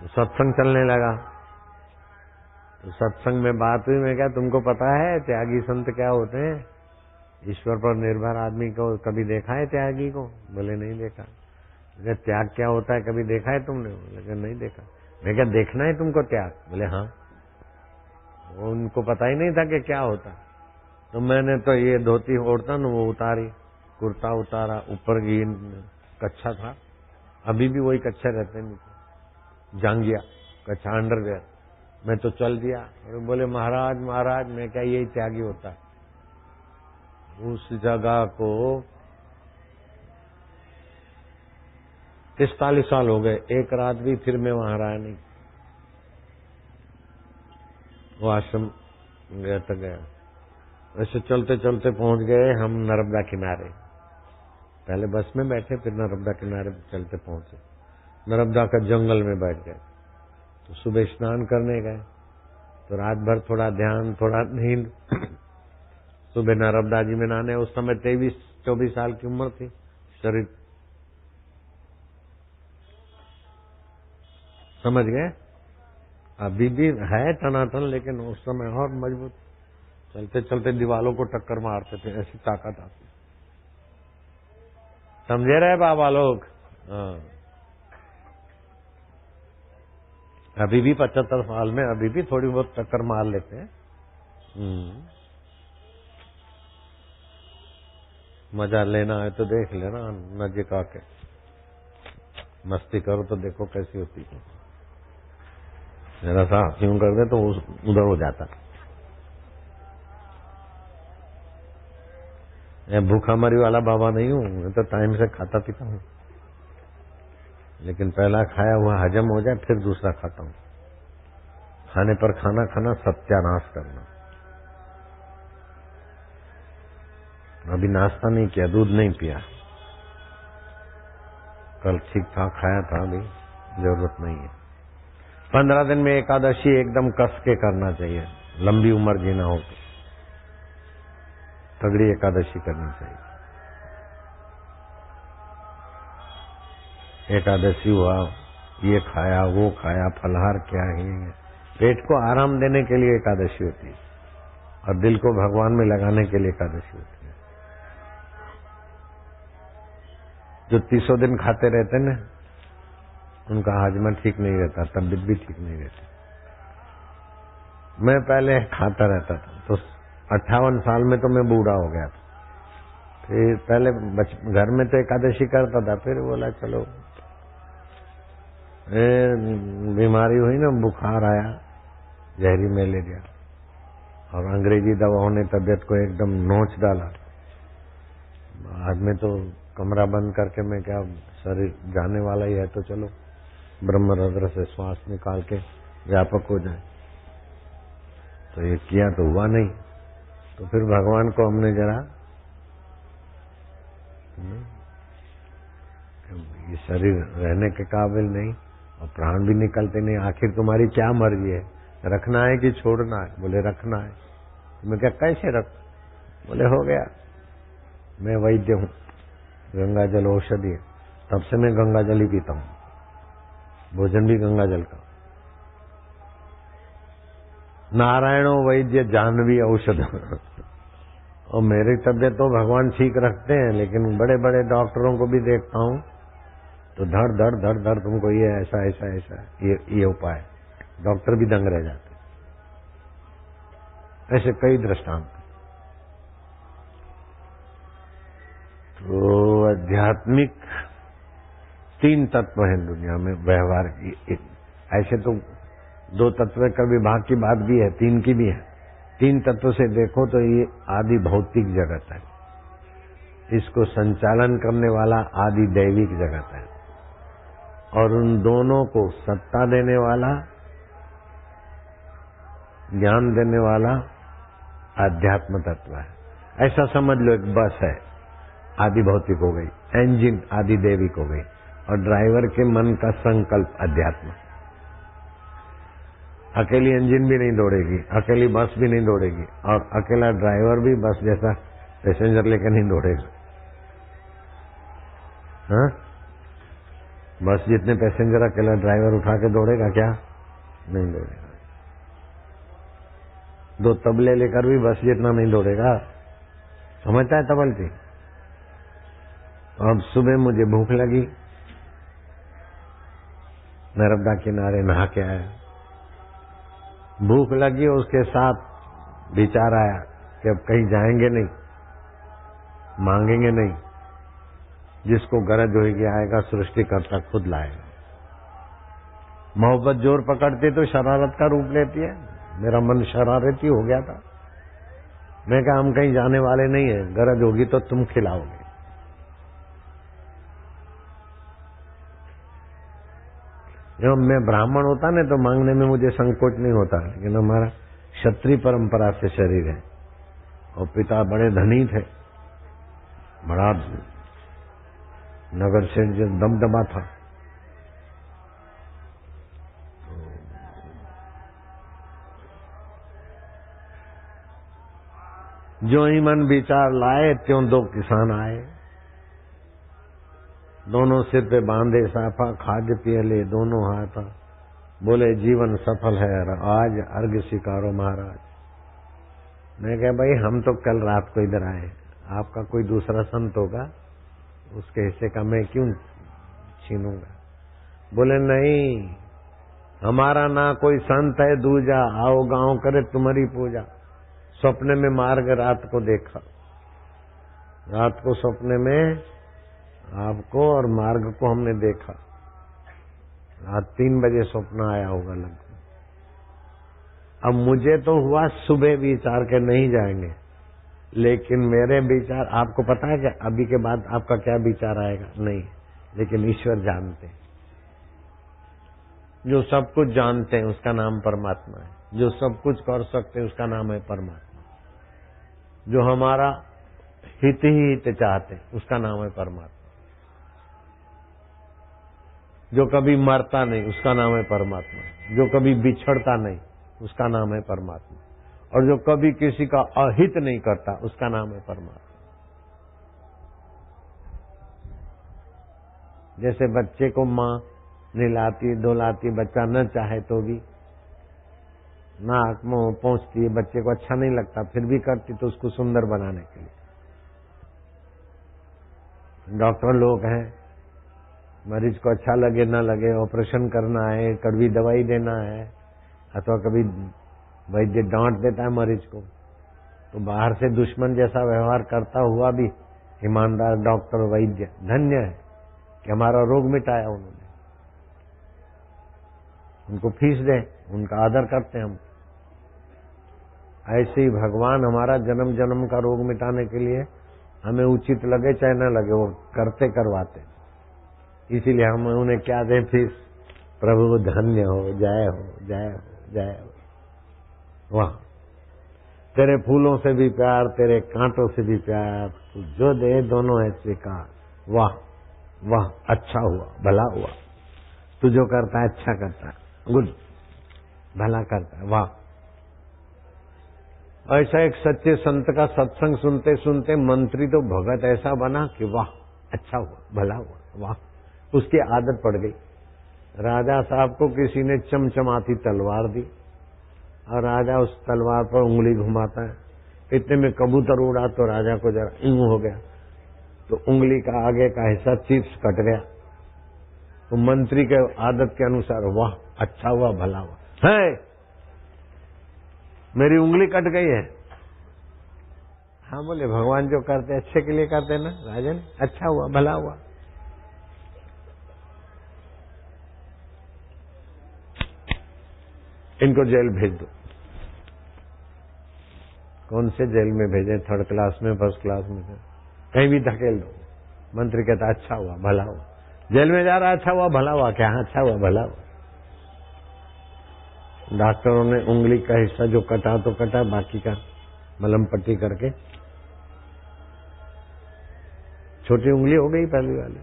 सत्संग चलने लगा। तो सत्संग में बात हुई, मैं क्या तुमको पता है त्यागी संत क्या होते हैं? ईश्वर पर निर्भर आदमी को कभी देखा है त्यागी को? बोले नहीं देखा। बोले त्याग क्या होता है कभी देखा है तुमने? बोले नहीं देखा। मैं क्या देखना है तुमको त्याग? बोले हाँ। उनको पता ही नहीं था कि क्या होता। तो मैंने तो ये धोती ओढ़ता ना वो उतारी, कुर्ता उतारा, ऊपर की कच्छा था, अभी भी वही कच्छा रहते नीचे, जांगिया कच्छा अंडरवेयर। मैं तो चल दिया और बोले महाराज महाराज, मैं क्या यही त्यागी होता है? उस जगह को 45 साल हो गए, एक रात भी फिर मैं वहां रहा नहीं। वो आश्रम गया तो गया। वैसे चलते चलते पहुंच गए हम नर्मदा किनारे। पहले बस में बैठे, फिर नर्मदा किनारे चलते पहुंचे। नर्मदा का जंगल में बैठ गए। तो सुबह स्नान करने गए, तो रात भर थोड़ा ध्यान थोड़ा नींद। सुबह नर्मदा जी में नहाने, उस समय 23-24 साल की उम्र थी। शरीर समझ गए, अभी भी है टनाटन, लेकिन उस समय और मजबूत। चलते चलते दीवालों को टक्कर मारते थे, ऐसी ताकत आती। समझे रहे बाबा लोग? हाँ। अभी भी 75 साल में अभी भी थोड़ी बहुत टक्कर मार लेते हैं। मजा लेना है तो देख लेना, नजीक आके मस्ती करो तो देखो कैसी होती है। जरा सा क्यों कर दे तो उधर हो जाता। मैं भूखा मरी वाला बाबा नहीं हूं, मैं तो टाइम से खाता पीता हूं, लेकिन पहला खाया हुआ हजम हो जाए फिर दूसरा खाता हूं। खाने पर खाना खाना, सत्यानाश करना। अभी नाश्ता नहीं किया, दूध नहीं पिया, कल ठीक ठाक खाया था, अभी जरूरत नहीं है। 15 दिन में एकादशी एकदम कस के करना चाहिए, लंबी उम्र जीना हो तो तगड़ी एकादशी करनी चाहिए। एकादशी हुआ, ये खाया वो खाया, फलहार क्या है, पेट को आराम देने के लिए एकादशी होती है और दिल को भगवान में लगाने के लिए एकादशी होती है। जो 30 दिन खाते रहते ना, उनका हाजमा ठीक नहीं रहता, तबीयत भी ठीक नहीं रहती। मैं पहले खाता रहता था, तो 58 साल में तो मैं बूढ़ा हो गया था। फिर पहले घर में तो एकादशी करता था, फिर बोला चलो, बीमारी हुई ना, बुखार आया, जहरी मलेरिया, और अंग्रेजी दवाओं ने तबीयत को एकदम नोच डाला। बाद में तो कमरा बंद करके मैं क्या, शरीर जाने वाला ही है तो चलो ब्रह्मरंध्र से श्वास निकाल के व्यापक हो जाए। तो ये किया तो हुआ नहीं, तो फिर भगवान को हमने जरा, ये शरीर रहने के काबिल नहीं और प्राण भी निकलते नहीं, आखिर तुम्हारी क्या मर्जी है, रखना है कि छोड़ना है? बोले रखना है। मैं क्या कैसे रख? बोले हो गया, मैं वैद्य हूं, गंगा जल औषधि है, तब से मैं गंगा जल ही पीता हूं, भोजन भी गंगा जल का। नारायणो वैद्य जानवी औषध। और मेरी तबीयत तो भगवान ठीक रखते हैं, लेकिन बड़े बड़े डॉक्टरों को भी देखता हूं तो धड़ धड़ धड़ धड़, तुमको ये ऐसा ऐसा ऐसा ये उपाय, डॉक्टर भी दंग रह जाते। ऐसे कई दृष्टांत। तो आध्यात्मिक 3 तत्व हैं दुनिया में व्यवहार की। ऐसे तो 2 तत्व का विभाग की बात भी है, 3 की भी है। 3 तत्व से देखो तो ये आदि भौतिक जगत है, इसको संचालन करने वाला आदि दैविक जगत है, और उन दोनों को सत्ता देने वाला, ज्ञान देने वाला आध्यात्म तत्व है। ऐसा समझ लो, एक बस है, आदि भौतिक हो गई, इंजन आदि दैविक हो गई, और ड्राइवर के मन का संकल्प अध्यात्म। अकेली इंजन भी नहीं दौड़ेगी, अकेली बस भी नहीं दौड़ेगी, और अकेला ड्राइवर भी बस जैसा पैसेंजर लेकर नहीं दौड़ेगा। हाँ? बस जितने पैसेंजर अकेला ड्राइवर उठा के दौड़ेगा क्या? नहीं दौड़ेगा। 2 तबले लेकर भी बस जितना नहीं दौड़ेगा। समझता है तबलती? अब सुबह मुझे भूख लगी, नर्मदा किनारे नहा के आया। भूख लगी और उसके साथ विचार आया कि अब कहीं जाएंगे नहीं, मांगेंगे नहीं, जिसको गरज होगी आएगा, सृष्टिकर्ता खुद लाएगा। मोहब्बत जोर पकड़ती तो शरारत का रूप लेती है। मेरा मन शरारती हो गया था। मैं कहा हम कहीं जाने वाले नहीं है, गरज होगी तो तुम खिलाओगे। जब मैं ब्राह्मण होता ना तो मांगने में मुझे संकोच नहीं होता, लेकिन हमारा क्षत्रिय परंपरा से शरीर है और पिता बड़े धनी थे, बड़ा नगर से जो दबदबा था। जो ही मन विचार लाए त्यों 2 किसान आए, दोनों सिर पे बांधे साफा, खाद्य पियले दोनों हाथा, बोले जीवन सफल है आज अर्घ स्वीकारो महाराज। मैं कहा भाई हम तो कल रात को इधर आए, आपका कोई दूसरा संत होगा, उसके हिस्से का मैं क्यों छीनूंगा? बोले नहीं, हमारा ना कोई संत है दूजा, आओ गांव करे तुम्हारी पूजा। सपने में मार्ग रात को देखा, रात को सपने में आपको और मार्ग को हमने देखा। रात 3 बजे सपना आया होगा लगभग। अब मुझे तो हुआ सुबह विचार के नहीं जाएंगे, लेकिन मेरे विचार आपको पता है कि अभी के बाद आपका क्या विचार आएगा? नहीं, लेकिन ईश्वर जानते हैं। जो सब कुछ जानते हैं उसका नाम परमात्मा है। जो सब कुछ कर सकते हैं उसका नाम है परमात्मा। जो हमारा हित ही हित चाहते हैं उसका नाम है परमात्मा। जो कभी मरता नहीं उसका नाम है परमात्मा। जो कभी बिछड़ता नहीं उसका नाम है परमात्मा। और जो कभी किसी का अहित नहीं करता उसका नाम है परमात्मा। जैसे बच्चे को माँ नहलाती धुलाती, बच्चा न चाहे तो भी नाक मुंह पहुंचती है, बच्चे को अच्छा नहीं लगता फिर भी करती, तो उसको सुंदर बनाने के लिए। डॉक्टर लोग हैं, मरीज को अच्छा लगे न लगे, ऑपरेशन करना है, कड़वी दवाई देना है, अथवा कभी वैद्य डांट देता है मरीज को, तो बाहर से दुश्मन जैसा व्यवहार करता हुआ भी ईमानदार डॉक्टर वैद्य धन्य है कि हमारा रोग मिटाया उन्होंने। उनको फीस दें, उनका आदर करते हैं हम। ऐसे ही भगवान हमारा जन्म जन्म का रोग मिटाने के लिए हमें उचित लगे चाहे न लगे वो करते करवाते। इसीलिए हम उन्हें क्या दें फीस? प्रभु धन्य हो, जय हो, जय हो, जय हो। वाह, तेरे फूलों से भी प्यार, तेरे कांटों से भी प्यार, तू जो दे दोनों है स्वीकार। वाह वाह, अच्छा हुआ, भला हुआ। तू जो करता है अच्छा करता है, गुड, भला करता है, वाह। ऐसा एक सच्चे संत का सत्संग सुनते सुनते मंत्री तो भगत ऐसा बना कि वाह, अच्छा हुआ, भला हुआ, वाह। उसकी आदत पड़ गई। राजा साहब को किसी ने चमचमाती तलवार दी और राजा उस तलवार पर उंगली घुमाता है। इतने में कबूतर उड़ा तो राजा को जरा यूं हो गया, तो उंगली का आगे का हिस्सा चिप्स कट गया। तो मंत्री के आदत के अनुसार वाह, अच्छा हुआ, भला हुआ। है मेरी उंगली कट गई है। हाँ बोले, भगवान जो करते अच्छे के लिए करते ना राजन, अच्छा हुआ, भला हुआ। इनको जेल भेज दो। कौन से जेल में भेजे? 3rd क्लास में, 1st क्लास में, कहीं भी धकेल दो। मंत्री कहता अच्छा हुआ, भला हुआ। जेल में जा रहा, अच्छा हुआ, भला हुआ क्या? अच्छा हुआ, भला हुआ। डॉक्टरों ने उंगली का हिस्सा जो कटा तो कटा, बाकी का मलहम पट्टी करके छोटी उंगली हो गई पहली वाली।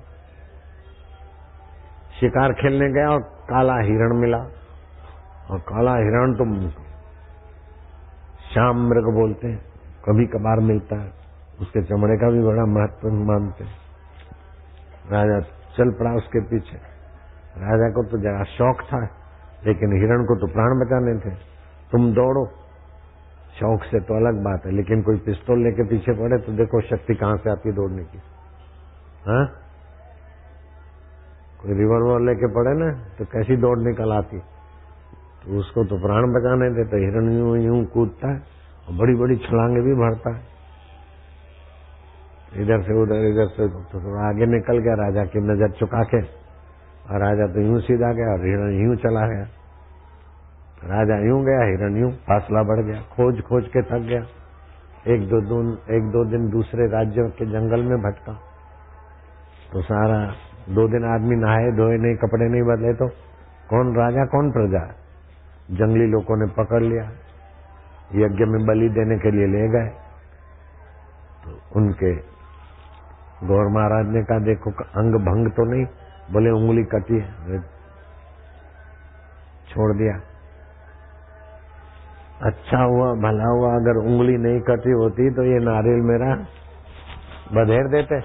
शिकार खेलने गया और काला हिरण मिला, और काला हिरण तो श्याम मृग बोलते हैं, कभी कभार मिलता है, उसके चमड़े का भी बड़ा महत्व मानते हैं। राजा चल पड़ा उसके पीछे, राजा को तो जरा शौक था, लेकिन हिरण को तो प्राण बचाने थे। तुम दौड़ो, शौक से तो अलग बात है, लेकिन कोई पिस्तौल लेके पीछे पड़े तो देखो शक्ति कहां से आती है दौड़ने की। हाँ, कोई रिवॉल्वर लेके पड़े ना तो कैसी दौड़ निकल आती। तो उसको तो प्राण बचाने थे, तो हिरण यूं यूं कूदता है और बड़ी बड़ी छलांगे भी भरता है, इधर से उधर तो आगे निकल गया राजा की नजर चुका के, और राजा तो यूं सीधा गया और हिरण यूं चला गया। राजा यूं गया, हिरण यूं, फासला बढ़ गया, खोज खोज के थक गया। एक दो दिन दूसरे राज्यों के जंगल में भटका, तो सारा 2 दिन आदमी नहाए धोए नहीं, कपड़े नहीं बदले, तो कौन राजा कौन प्रजा। जंगली लोगों ने पकड़ लिया, यज्ञ में बलि देने के लिए ले गए। तो उनके गौर महाराज ने कहा देखो अंग भंग तो नहीं, बोले उंगली कटी है, छोड़ दिया। अच्छा हुआ भला हुआ, अगर उंगली नहीं कटी होती तो ये नारियल मेरा बधेर देते।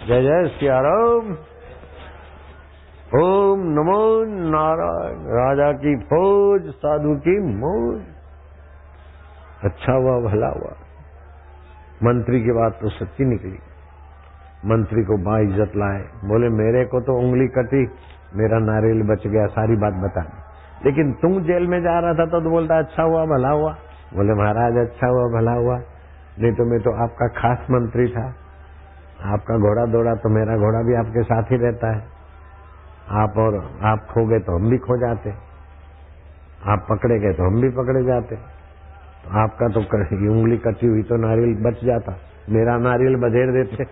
जय जय सिया राम, ओम नमो नारायण, राजा की फौज साधु की मौज। अच्छा हुआ भला हुआ। मंत्री की बात तो सच्ची निकली। मंत्री को बाइज्जत लाए, बोले मेरे को तो उंगली कटी, मेरा नारियल बच गया, सारी बात बता दी। लेकिन तुम जेल में जा रहा था तो बोलता अच्छा हुआ भला हुआ। बोले महाराज अच्छा हुआ भला हुआ, नहीं तो मैं तो आपका खास मंत्री था, आपका घोड़ा दौड़ा तो मेरा घोड़ा भी आपके साथ ही रहता है। आप खो गए तो हम भी खो जाते, आप पकड़े गए तो हम भी पकड़े जाते। तो आपका तो उंगली कटी हुई तो नारियल बच जाता, मेरा नारियल बधेर देते।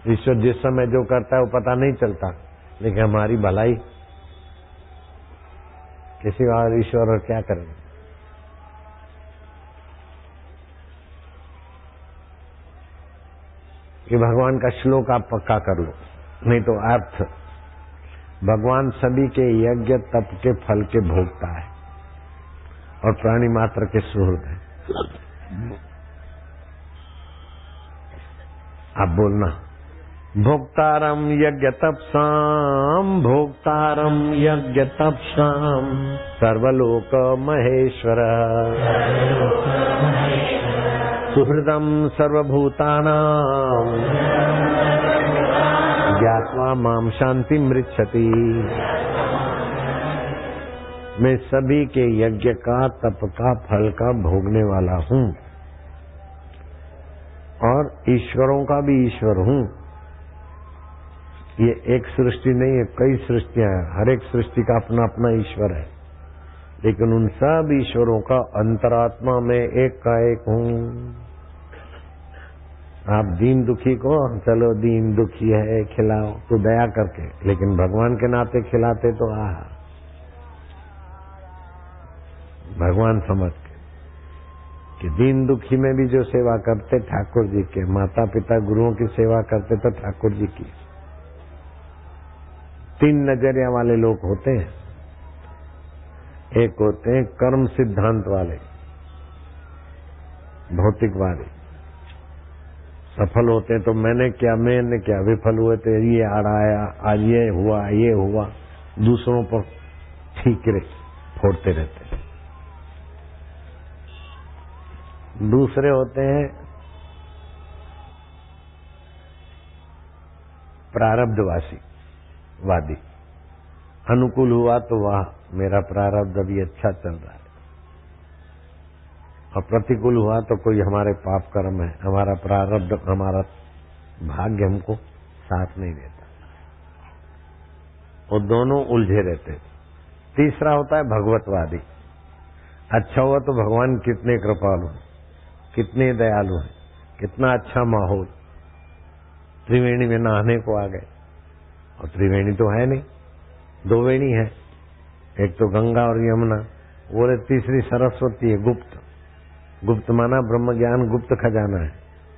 ईश्वर जिस समय जो करता है वो पता नहीं चलता, लेकिन हमारी भलाई किसी और ईश्वर और क्या करें। ये भगवान का श्लोक आप पक्का कर लो, नहीं तो अर्थ, भगवान सभी के यज्ञ तप के फल के भोगता है और प्राणी मात्र के सुहृद है। आप बोलना भोक्तारम यज्ञ तपसाम, भोक्तारम यज्ञ तपसाम, सर्वलोक महेश्वर, सुहृदम सर्वभूतानां, ज्ञात्वा माम शांति मृच्छति। मैं सभी के यज्ञ का तप का फल का भोगने वाला हूँ और ईश्वरों का भी ईश्वर हूँ। ये एक सृष्टि नहीं है, कई सृष्टियां हैं, हर एक सृष्टि का अपना अपना ईश्वर है, लेकिन उन सब ईश्वरों का अंतरात्मा में एक का एक हूँ। आप दीन दुखी को चलो दीन दुखी है खिलाओ तो दया करके, लेकिन भगवान के नाते खिलाते तो भगवान समझ के कि दीन दुखी में भी जो सेवा करते ठाकुर जी के, माता पिता गुरुओं की सेवा करते तो ठाकुर जी की। 3 नजरिया वाले लोग होते हैं, एक होते हैं कर्म सिद्धांत वाले, भौतिकवादी, सफल होते हैं तो मैंने क्या, विफल हुए तो ये आड़ाया, आज ये हुआ, दूसरों पर ठीकरे फोड़ते रहते हैं। दूसरे होते हैं प्रारब्धवासी वादी, अनुकूल हुआ तो वाह मेरा प्रारब्ध अभी अच्छा चल रहा है, और प्रतिकूल हुआ तो कोई हमारे पाप कर्म है, हमारा प्रारब्ध, हमारा भाग्य हमको साथ नहीं देता। वो दोनों उलझे रहते। तीसरा होता है भगवतवादी, अच्छा हुआ तो भगवान कितने कृपालु, कितने दयालु हैं, कितना अच्छा माहौल, त्रिवेणी में नहाने को आ गए, और त्रिवेणी तो है नहीं, 2 वेणी है, एक तो गंगा और यमुना, और तीसरी सरस्वती है। गुप्त माना ब्रह्म ज्ञान गुप्त खजाना है,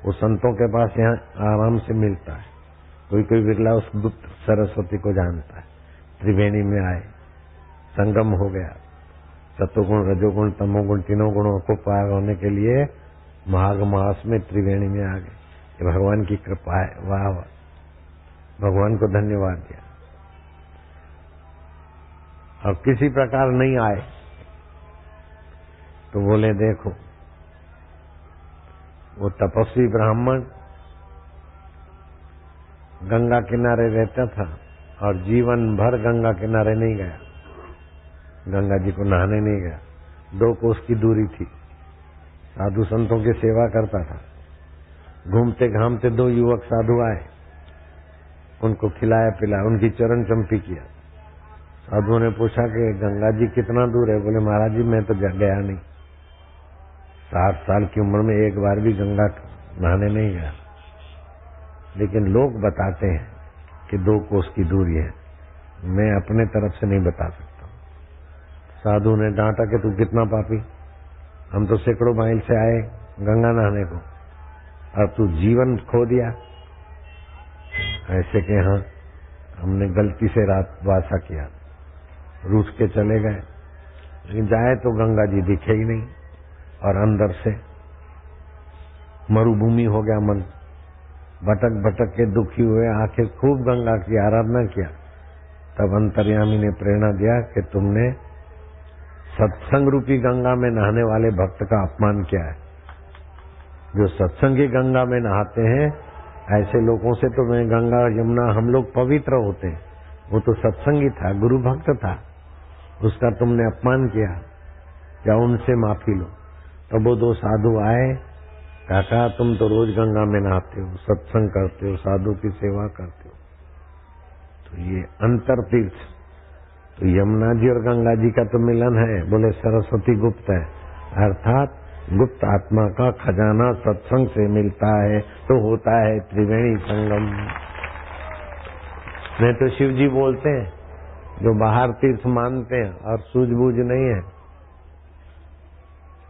वो संतों के पास यहाँ आराम से मिलता है, कोई विरला उस गुप्त सरस्वती को जानता है। त्रिवेणी में आए, संगम हो गया, सतोगुण रजोगुण तमोगुण तीनों गुणों को पार होने के लिए माघ मास में त्रिवेणी में आ गए। ये भगवान की कृपा है, वाह वाह, भगवान को धन्यवाद दिया। और किसी प्रकार नहीं आए तो बोले देखो, वो तपस्वी ब्राह्मण गंगा किनारे रहता था और जीवन भर गंगा किनारे नहीं गया, गंगा जी को नहाने नहीं गया। 2 कोस की दूरी थी, साधु संतों की सेवा करता था। घूमते घामते 2 युवक साधु आए, उनको खिलाया पिलाया, उनकी चरण चंपी किया। साधुओं ने पूछा कि गंगा जी कितना दूर है? बोले महाराज जी मैं तो गया नहीं, 60 साल की उम्र में एक बार भी गंगा नहाने नहीं गया, लेकिन लोग बताते हैं कि 2 कोस की दूरी है, मैं अपने तरफ से नहीं बता सकता। साधु ने डांटा कि तू कितना पापी, हम तो सैकड़ों माइल से आए गंगा नहाने को और तू जीवन खो दिया। ऐसे कि हाँ हमने गलती से रात वासा किया, रूठ के चले गए, लेकिन जाए तो गंगा जी दिखे ही नहीं और अंदर से मरुभूमि हो गया मन। भटक भटक के दुखी हुए, आखिर खूब गंगा की आराधना किया। तब अंतर्यामी ने प्रेरणा दिया कि तुमने सत्संग रूपी गंगा में नहाने वाले भक्त का अपमान किया है। जो सत्संगी गंगा में नहाते हैं ऐसे लोगों से तो मैं गंगा यमुना हम लोग पवित्र होते हैं, वो तो सत्संगी था, गुरु भक्त था, उसका तुमने अपमान किया, क्या उनसे माफी लो। तब वो 2 साधु आए, काका तुम तो रोज गंगा में नहाते हो, सत्संग करते हो, साधु की सेवा करते हो, तो ये अंतर तीर्थ, तो यमुना जी और गंगा जी का तो मिलन है। बोले सरस्वती गुप्त है, अर्थात गुप्त आत्मा का खजाना सत्संग से मिलता है तो होता है त्रिवेणी संगम। नहीं तो शिव जी बोलते हैं, जो बाहर तीर्थ मानते हैं और सूझबूझ नहीं है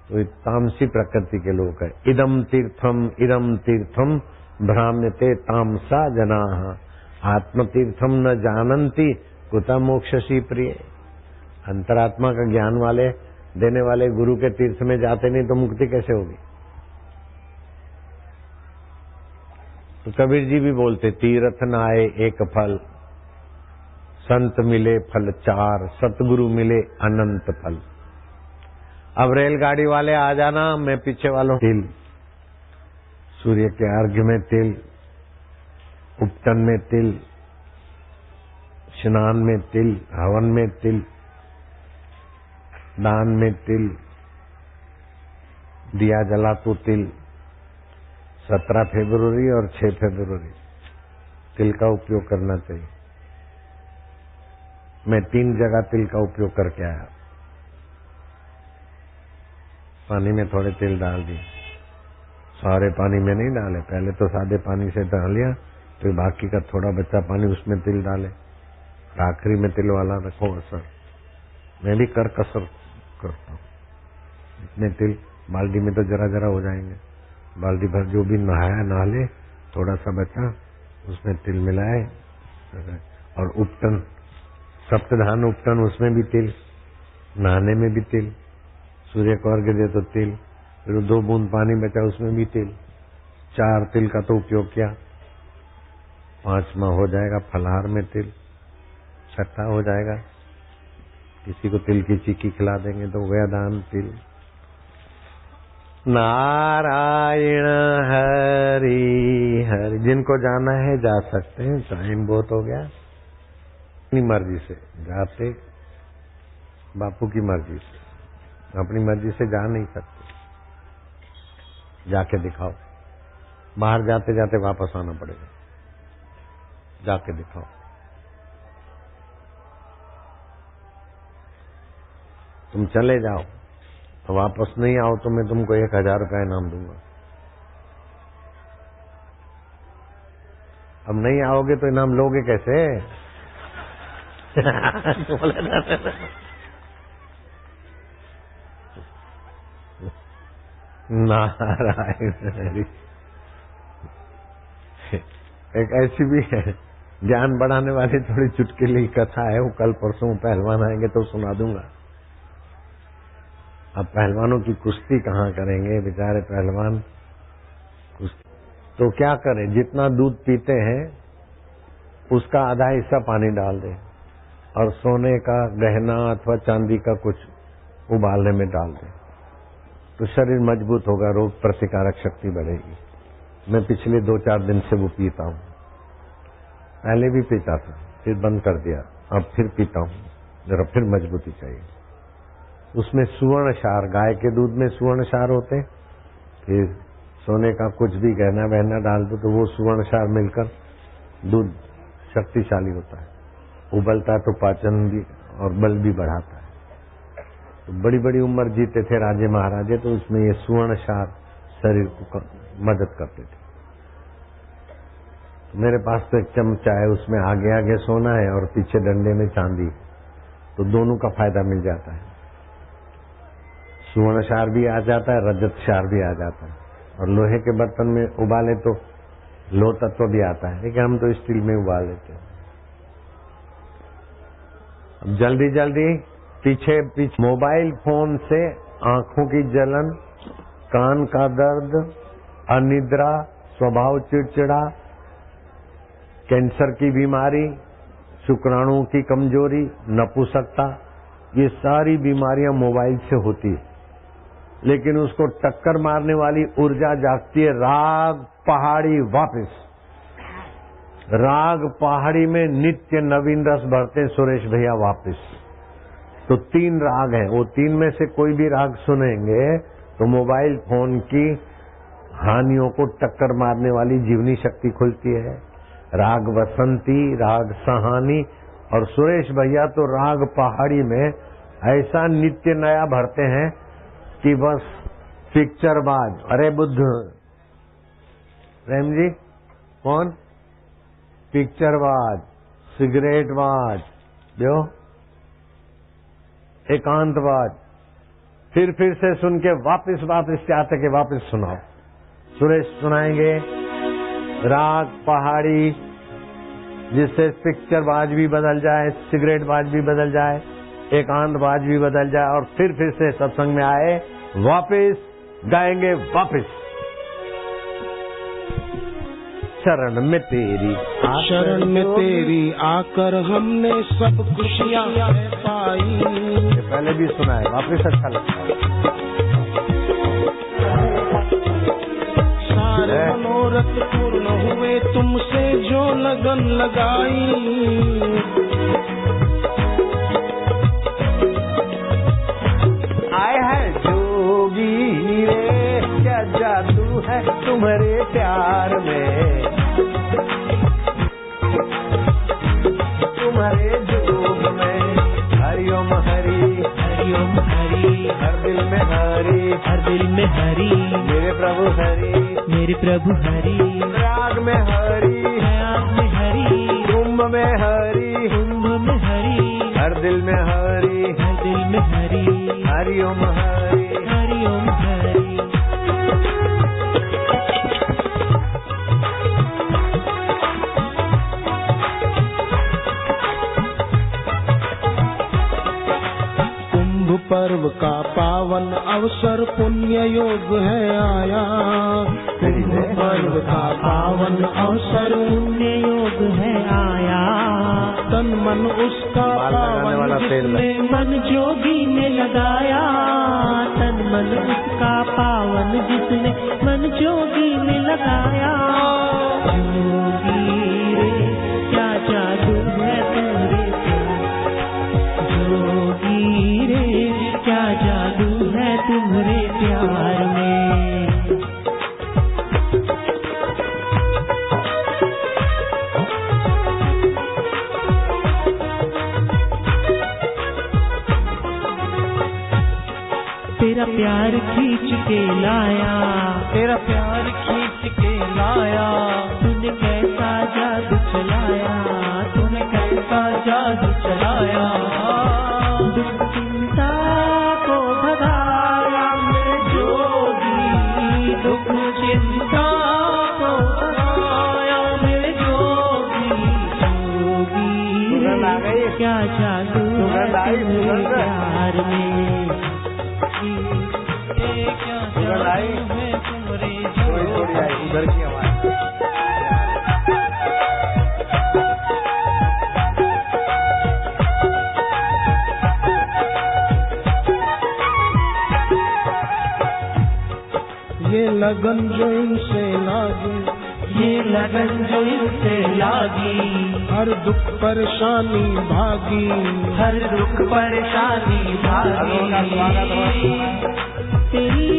तो तामसी प्रकृति के लोग है। इदम तीर्थम भ्राम्यते तामसा जनाः, आत्म तीर्थम न जानन्ति कुतः मोक्षसी प्रिय। अंतरात्मा का ज्ञान वाले देने वाले गुरु के तीर्थ में जाते नहीं तो मुक्ति कैसे होगी। तो कबीर जी भी बोलते, तीर्थ न आए एक फल, संत मिले फल 4, सतगुरु मिले अनंत फल। अब रेलगाड़ी वाले आ जाना, मैं पीछे वालों तिल, सूर्य के अर्घ्य में तिल, उपटन में तिल, स्नान में तिल, हवन में तिल, दान में तिल, दिया जला तो तिल। 17 फरवरी और 6 फरवरी तिल का उपयोग करना चाहिए। मैं 3 जगह तिल का उपयोग करके आया। पानी में थोड़े तिल डाल दिए, सारे पानी में नहीं डाले, पहले तो सादे पानी से डाल लिया, तो बाकी का थोड़ा बच्चा पानी उसमें तिल डाले, आखिरी में तिल वाला रखो असर। मैं भी कर कसर करता हूँ, इतने तिल बाल्टी में तो जरा जरा हो जाएंगे, बाल्टी भर जो भी नहाया नहा ले, थोड़ा सा बचा उसमें तिल मिलाए। और उपटन, सप्तधान उपटन, उसमें भी तिल, नहाने में भी तिल, सूर्य को अर्घ्य दे तो तिल, फिर 2 बूंद पानी बचा उसमें भी तिल, 4 तिल का तो उपयोग किया। 5वां हो जाएगा फलाहार में तिल, 6ठा हो जाएगा किसी को तिल की चिक्की खिला देंगे तो गया दान तिल। नारायण हरि हरि, जिनको जाना है जा सकते हैं, टाइम बहुत हो गया। अपनी मर्जी से जाते, बापू की मर्जी से, अपनी मर्जी से जा नहीं सकते, जाके दिखाओ। बाहर जाते जाते वापस आना पड़ेगा, जाके दिखाओ। तुम चले जाओ तो वापस नहीं आओ तो मैं तुमको 1000 रुपया इनाम दूंगा। अब नहीं आओगे तो इनाम लोगे कैसे? नारायण हरि। एक ऐसी भी है ज्ञान बढ़ाने वाली थोड़ी चुटकुली कथा है, वो कल परसों पहलवान आएंगे तो सुना दूंगा। अब पहलवानों की कुश्ती कहाँ करेंगे बेचारे पहलवान, कुश्ती तो क्या करें, जितना दूध पीते हैं उसका आधा हिस्सा पानी डाल दें और सोने का गहना अथवा चांदी का कुछ उबालने में डाल दें तो शरीर मजबूत होगा, रोग प्रतिकारक शक्ति बढ़ेगी। मैं पिछले 2-4 दिन से वो पीता हूँ। पहले भी पीता था, फिर बंद कर दिया, अब फिर पीता हूँ, जरा फिर मजबूती चाहिए। उसमें सुवर्ण क्षार, गाय के दूध में सुवर्ण क्षार होते, फिर सोने का कुछ भी गहना वहना डाल दो तो वो सुवर्ण क्षार मिलकर दूध शक्तिशाली होता है, उबलता है तो पाचन भी और बल भी बढ़ाता है। तो बड़ी बड़ी उम्र जीते थे राजे महाराजे, तो उसमें ये सुवर्ण क्षार शरीर को मदद करते थे। तो मेरे पास तो एक चमचा है, उसमें आगे आगे सोना है और पीछे डंडे में चांदी, तो दोनों का फायदा मिल जाता है। सुवर्ण क्षार भी आ जाता है, रजत क्षार भी आ जाता है, और लोहे के बर्तन में उबाले तो लोह तत्व भी आता है, लेकिन हम तो स्टील में उबाल लेते हैं। अब जल्दी जल्दी पीछे मोबाइल फोन से आंखों की जलन, कान का दर्द, अनिद्रा, स्वभाव चिड़चिड़ा, कैंसर की बीमारी, शुक्राणुओं की कमजोरी, नपुंसकता, ये सारी बीमारियां मोबाइल से होती है। लेकिन उसको टक्कर मारने वाली ऊर्जा जागती है राग पहाड़ी वापस। राग पहाड़ी में नित्य नवीन रस भरते सुरेश भैया वापस। तो 3 राग हैं, वो 3 में से कोई भी राग सुनेंगे तो मोबाइल फोन की हानियों को टक्कर मारने वाली जीवनी शक्ति खुलती है। राग बसंती, राग सहानी, और सुरेश भैया तो राग पहाड़ी में ऐसा नित्य नया भरते हैं कि बस पिक्चरबाज। अरे बुद्ध प्रेम जी कौन? पिक्चरबाज, सिगरेटबाज, जो एकांतबाज, फिर से सुन के वापस चाहते कि वापस सुनाओ। सुरेश सुनाएंगे राग पहाड़ी, जिससे पिक्चरबाज भी बदल जाए, सिगरेटबाज भी बदल जाए, एकांतबाज भी बदल जाए, और फिर से सत्संग में आए, वापस गाएंगे वापस। शरण में तेरी आकर हमने सब खुशियाँ पाई। पहले भी सुना है, वापस अच्छा लगता है। सारे मनोरथ पूर्ण हुए तुमसे जो लगन लगाई। आए है जोगी रे, क्या जादू है तुम्हारे प्यार में, तुम्हारे जोग में। हरिओम हरि, हरिओम हरि, हर दिल में हरि, हर दिल में हरि, मेरे प्रभु हरि, मेरे प्रभु हरि। राग में हरि, राग में हरि, कुंभ में हरि, कुंभ में हरि, हर दिल में हरि, हर दिल में हरि। हरिओम हरि, हरिओम हरि। पर्व का पावन अवसर पुण्य योग है आया। कुंभ पर्व का पावन अवसर पुण्य योग है आया। तन मन उसका पावन जिसने मन जोगी ने लगाया। तन मन उसका पावन जिसने मन जोगी ने लगाया। जोगी रे क्या जादू है तेरे, जोगी रे क्या जादू है तुम्हारे प्यार में। तेरा प्यार खींच के लाया, तेरा प्यार खींच के लाया। तूने कैसा जादू चलाया, तूने कैसा जादू चलाया। दुख चिंता को भगाया मेरे जोगी, दुख चिंता को भगाया मेरे जोगी। जोगी रे क्या जादू है तेरे प्यार में, क्या जादू है तुम्हारे जोगी। उधर की आवाज ये लगन जो इनसे लागी, ये लगन जो इनसे लागी, हर दुख परेशानी भागी, हर दुख परेशानी भागी। तेरी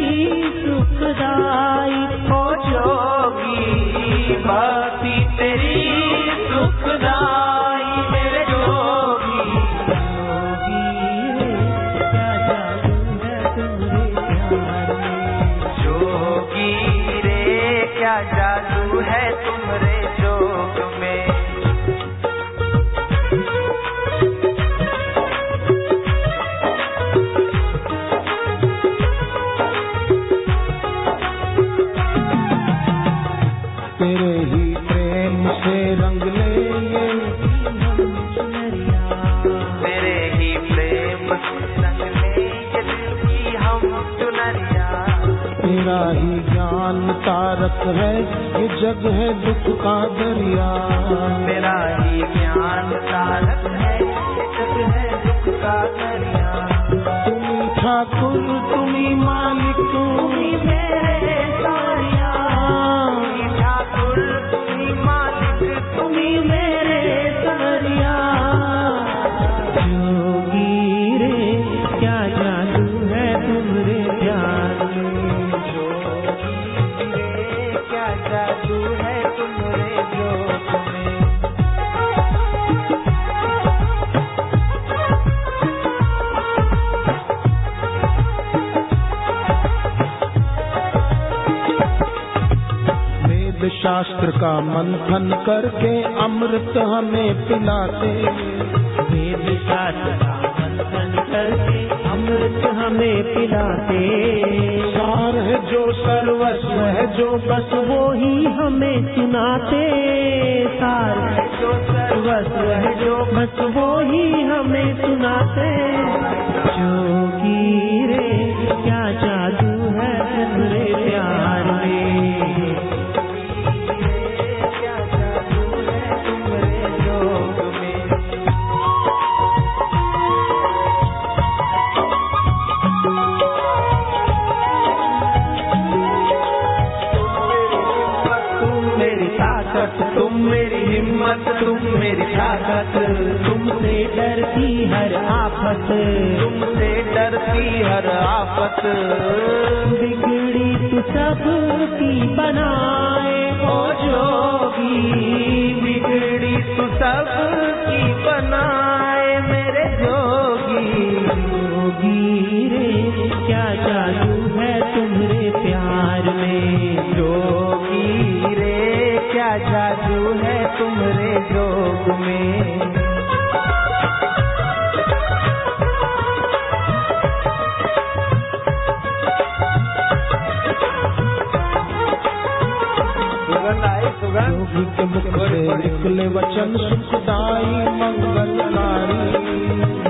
सुखदाई हो जोगी बाती, तेरी सुखदाई मेरे जोगी। जोगी रे क्या जादू है तुम्हारे जोग में। तेरे ही प्रेम से रंग ले ये, तेरे ही प्रेम से रंग ले ये दिल की हम चुनरिया। तेरा ही ज्ञान तारक है, ये जग है दुख का दरिया। तेरा ही ज्ञान तारक है, ये जग है दुख का दरिया। तुम्ही ठाकुर तुम्ही मालिक, तुम्ही मेरे सारिया, तुम्ही ठाकुर तुम्ही मालिक, तुम्ही मेरे सारिया। जोगी रे क्या जादू है तुम्हारे प्यार में। जोगी रे क्या जादू है तुम्हारे जोग में। वेद शास्त्र का मंथन करके अमृत हमें पिलाते। वेद शास्त्र का मंथन करके अमृत हमें पिलाते। सार है जो सर्वस्व है जो बस वो ही हमें सुनाते। सार है जो सर्वस्व है जो बस वो ही हमें सुनाते। जोगी रे क्या जादू है तुम्हारे प्यार में। क्या जादू है तुम्हारे जोग में। तुम मेरी ताकत, तुम मेरी हिम्मत, तुम मेरी ताकत। तुमसे डरती हर आफत, तुमसे डरती हर आफत। बिगड़ी तू सबकी बनाए ओ जोगी, बिगड़ी तू सबकी बनाए मेरे जोगी। जोगी रे क्या जादू है तुम्हारे प्यार में। जोगी रे क्या जादू है तुम्हारे जोग में। योगी के मुख से निकले वचन सुखदाई मंगलकारी।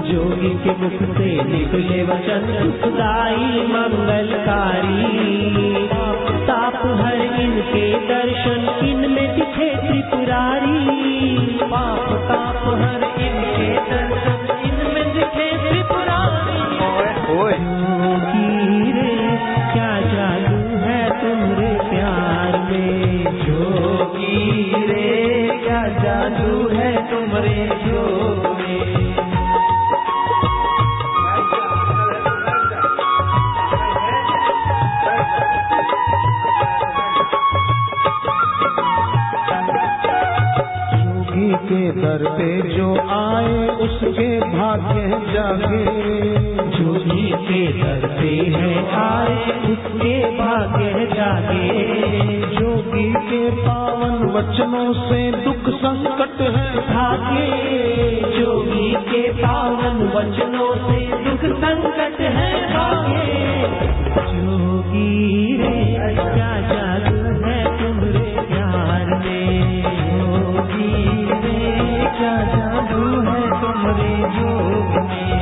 जोगी के मुख से निकले वचन सुखदाई मंगलकारी। ताप हर इनके दर्शन, इनमें दिखे त्रिपुरारी। पाप ताप हर इनके दर्शन, इनमें दिखे त्रिपुरारी। जोगी रे क्या जादू है तुम्हारे प्यार में। जोगी रे क्या जादू है तुम्हारे जोग में। योगी के दर पे जो आए उसके भाग्य जागे। जोगी के दर पे है आए उसके भाग्य जागे। योगी के पावन वचनों से दुख संकट है भागे। जोगी के पावन वचनों से दुख संकट है भागे। जोगी रे क्या जादू है तुम्हारे प्यार में। जोगी रे क्या जादू है तुम्हारे जोग में।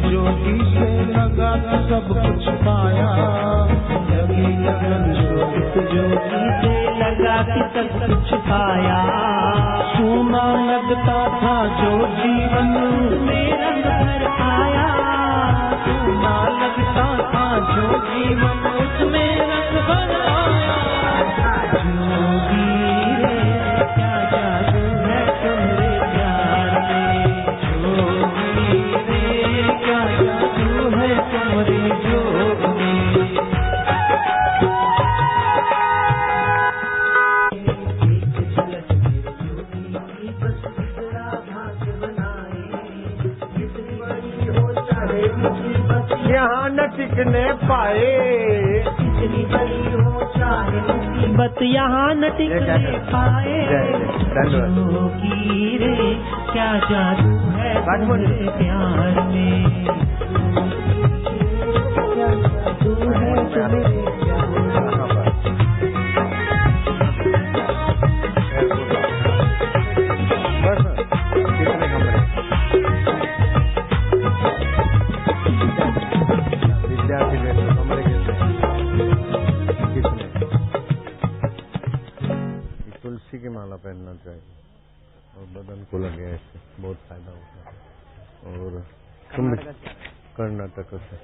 जोगी से लगा कि सब कुछ पाया, लगी लगन जो इस जोगी से लगा कि सब कुछ पाया। सोना लगता था जो जीवन में रंग भर आया, सोना लगता था जो जीवन उसमें रंग भर आया। जोगी रे क्या जादू है तुम्हारे प्यार में, जोगी रे क्या जादू है तुम्हारी जोग में। यहाँ न टिकने पाए, इतनी बड़ी हो चाहे मुसीबत यहाँ न टिकने पाए। जोगी रे क्या जादू है तुम्हारे प्यार में, क्या जादू है तुम्हारे कितने कमरे विद्यार्थी बैठे कमरे कितने? तुलसी की माला पहनना चाहिए और बदन को लगे, ऐसे बहुत फायदा होता है। और तुम कर्नाटक से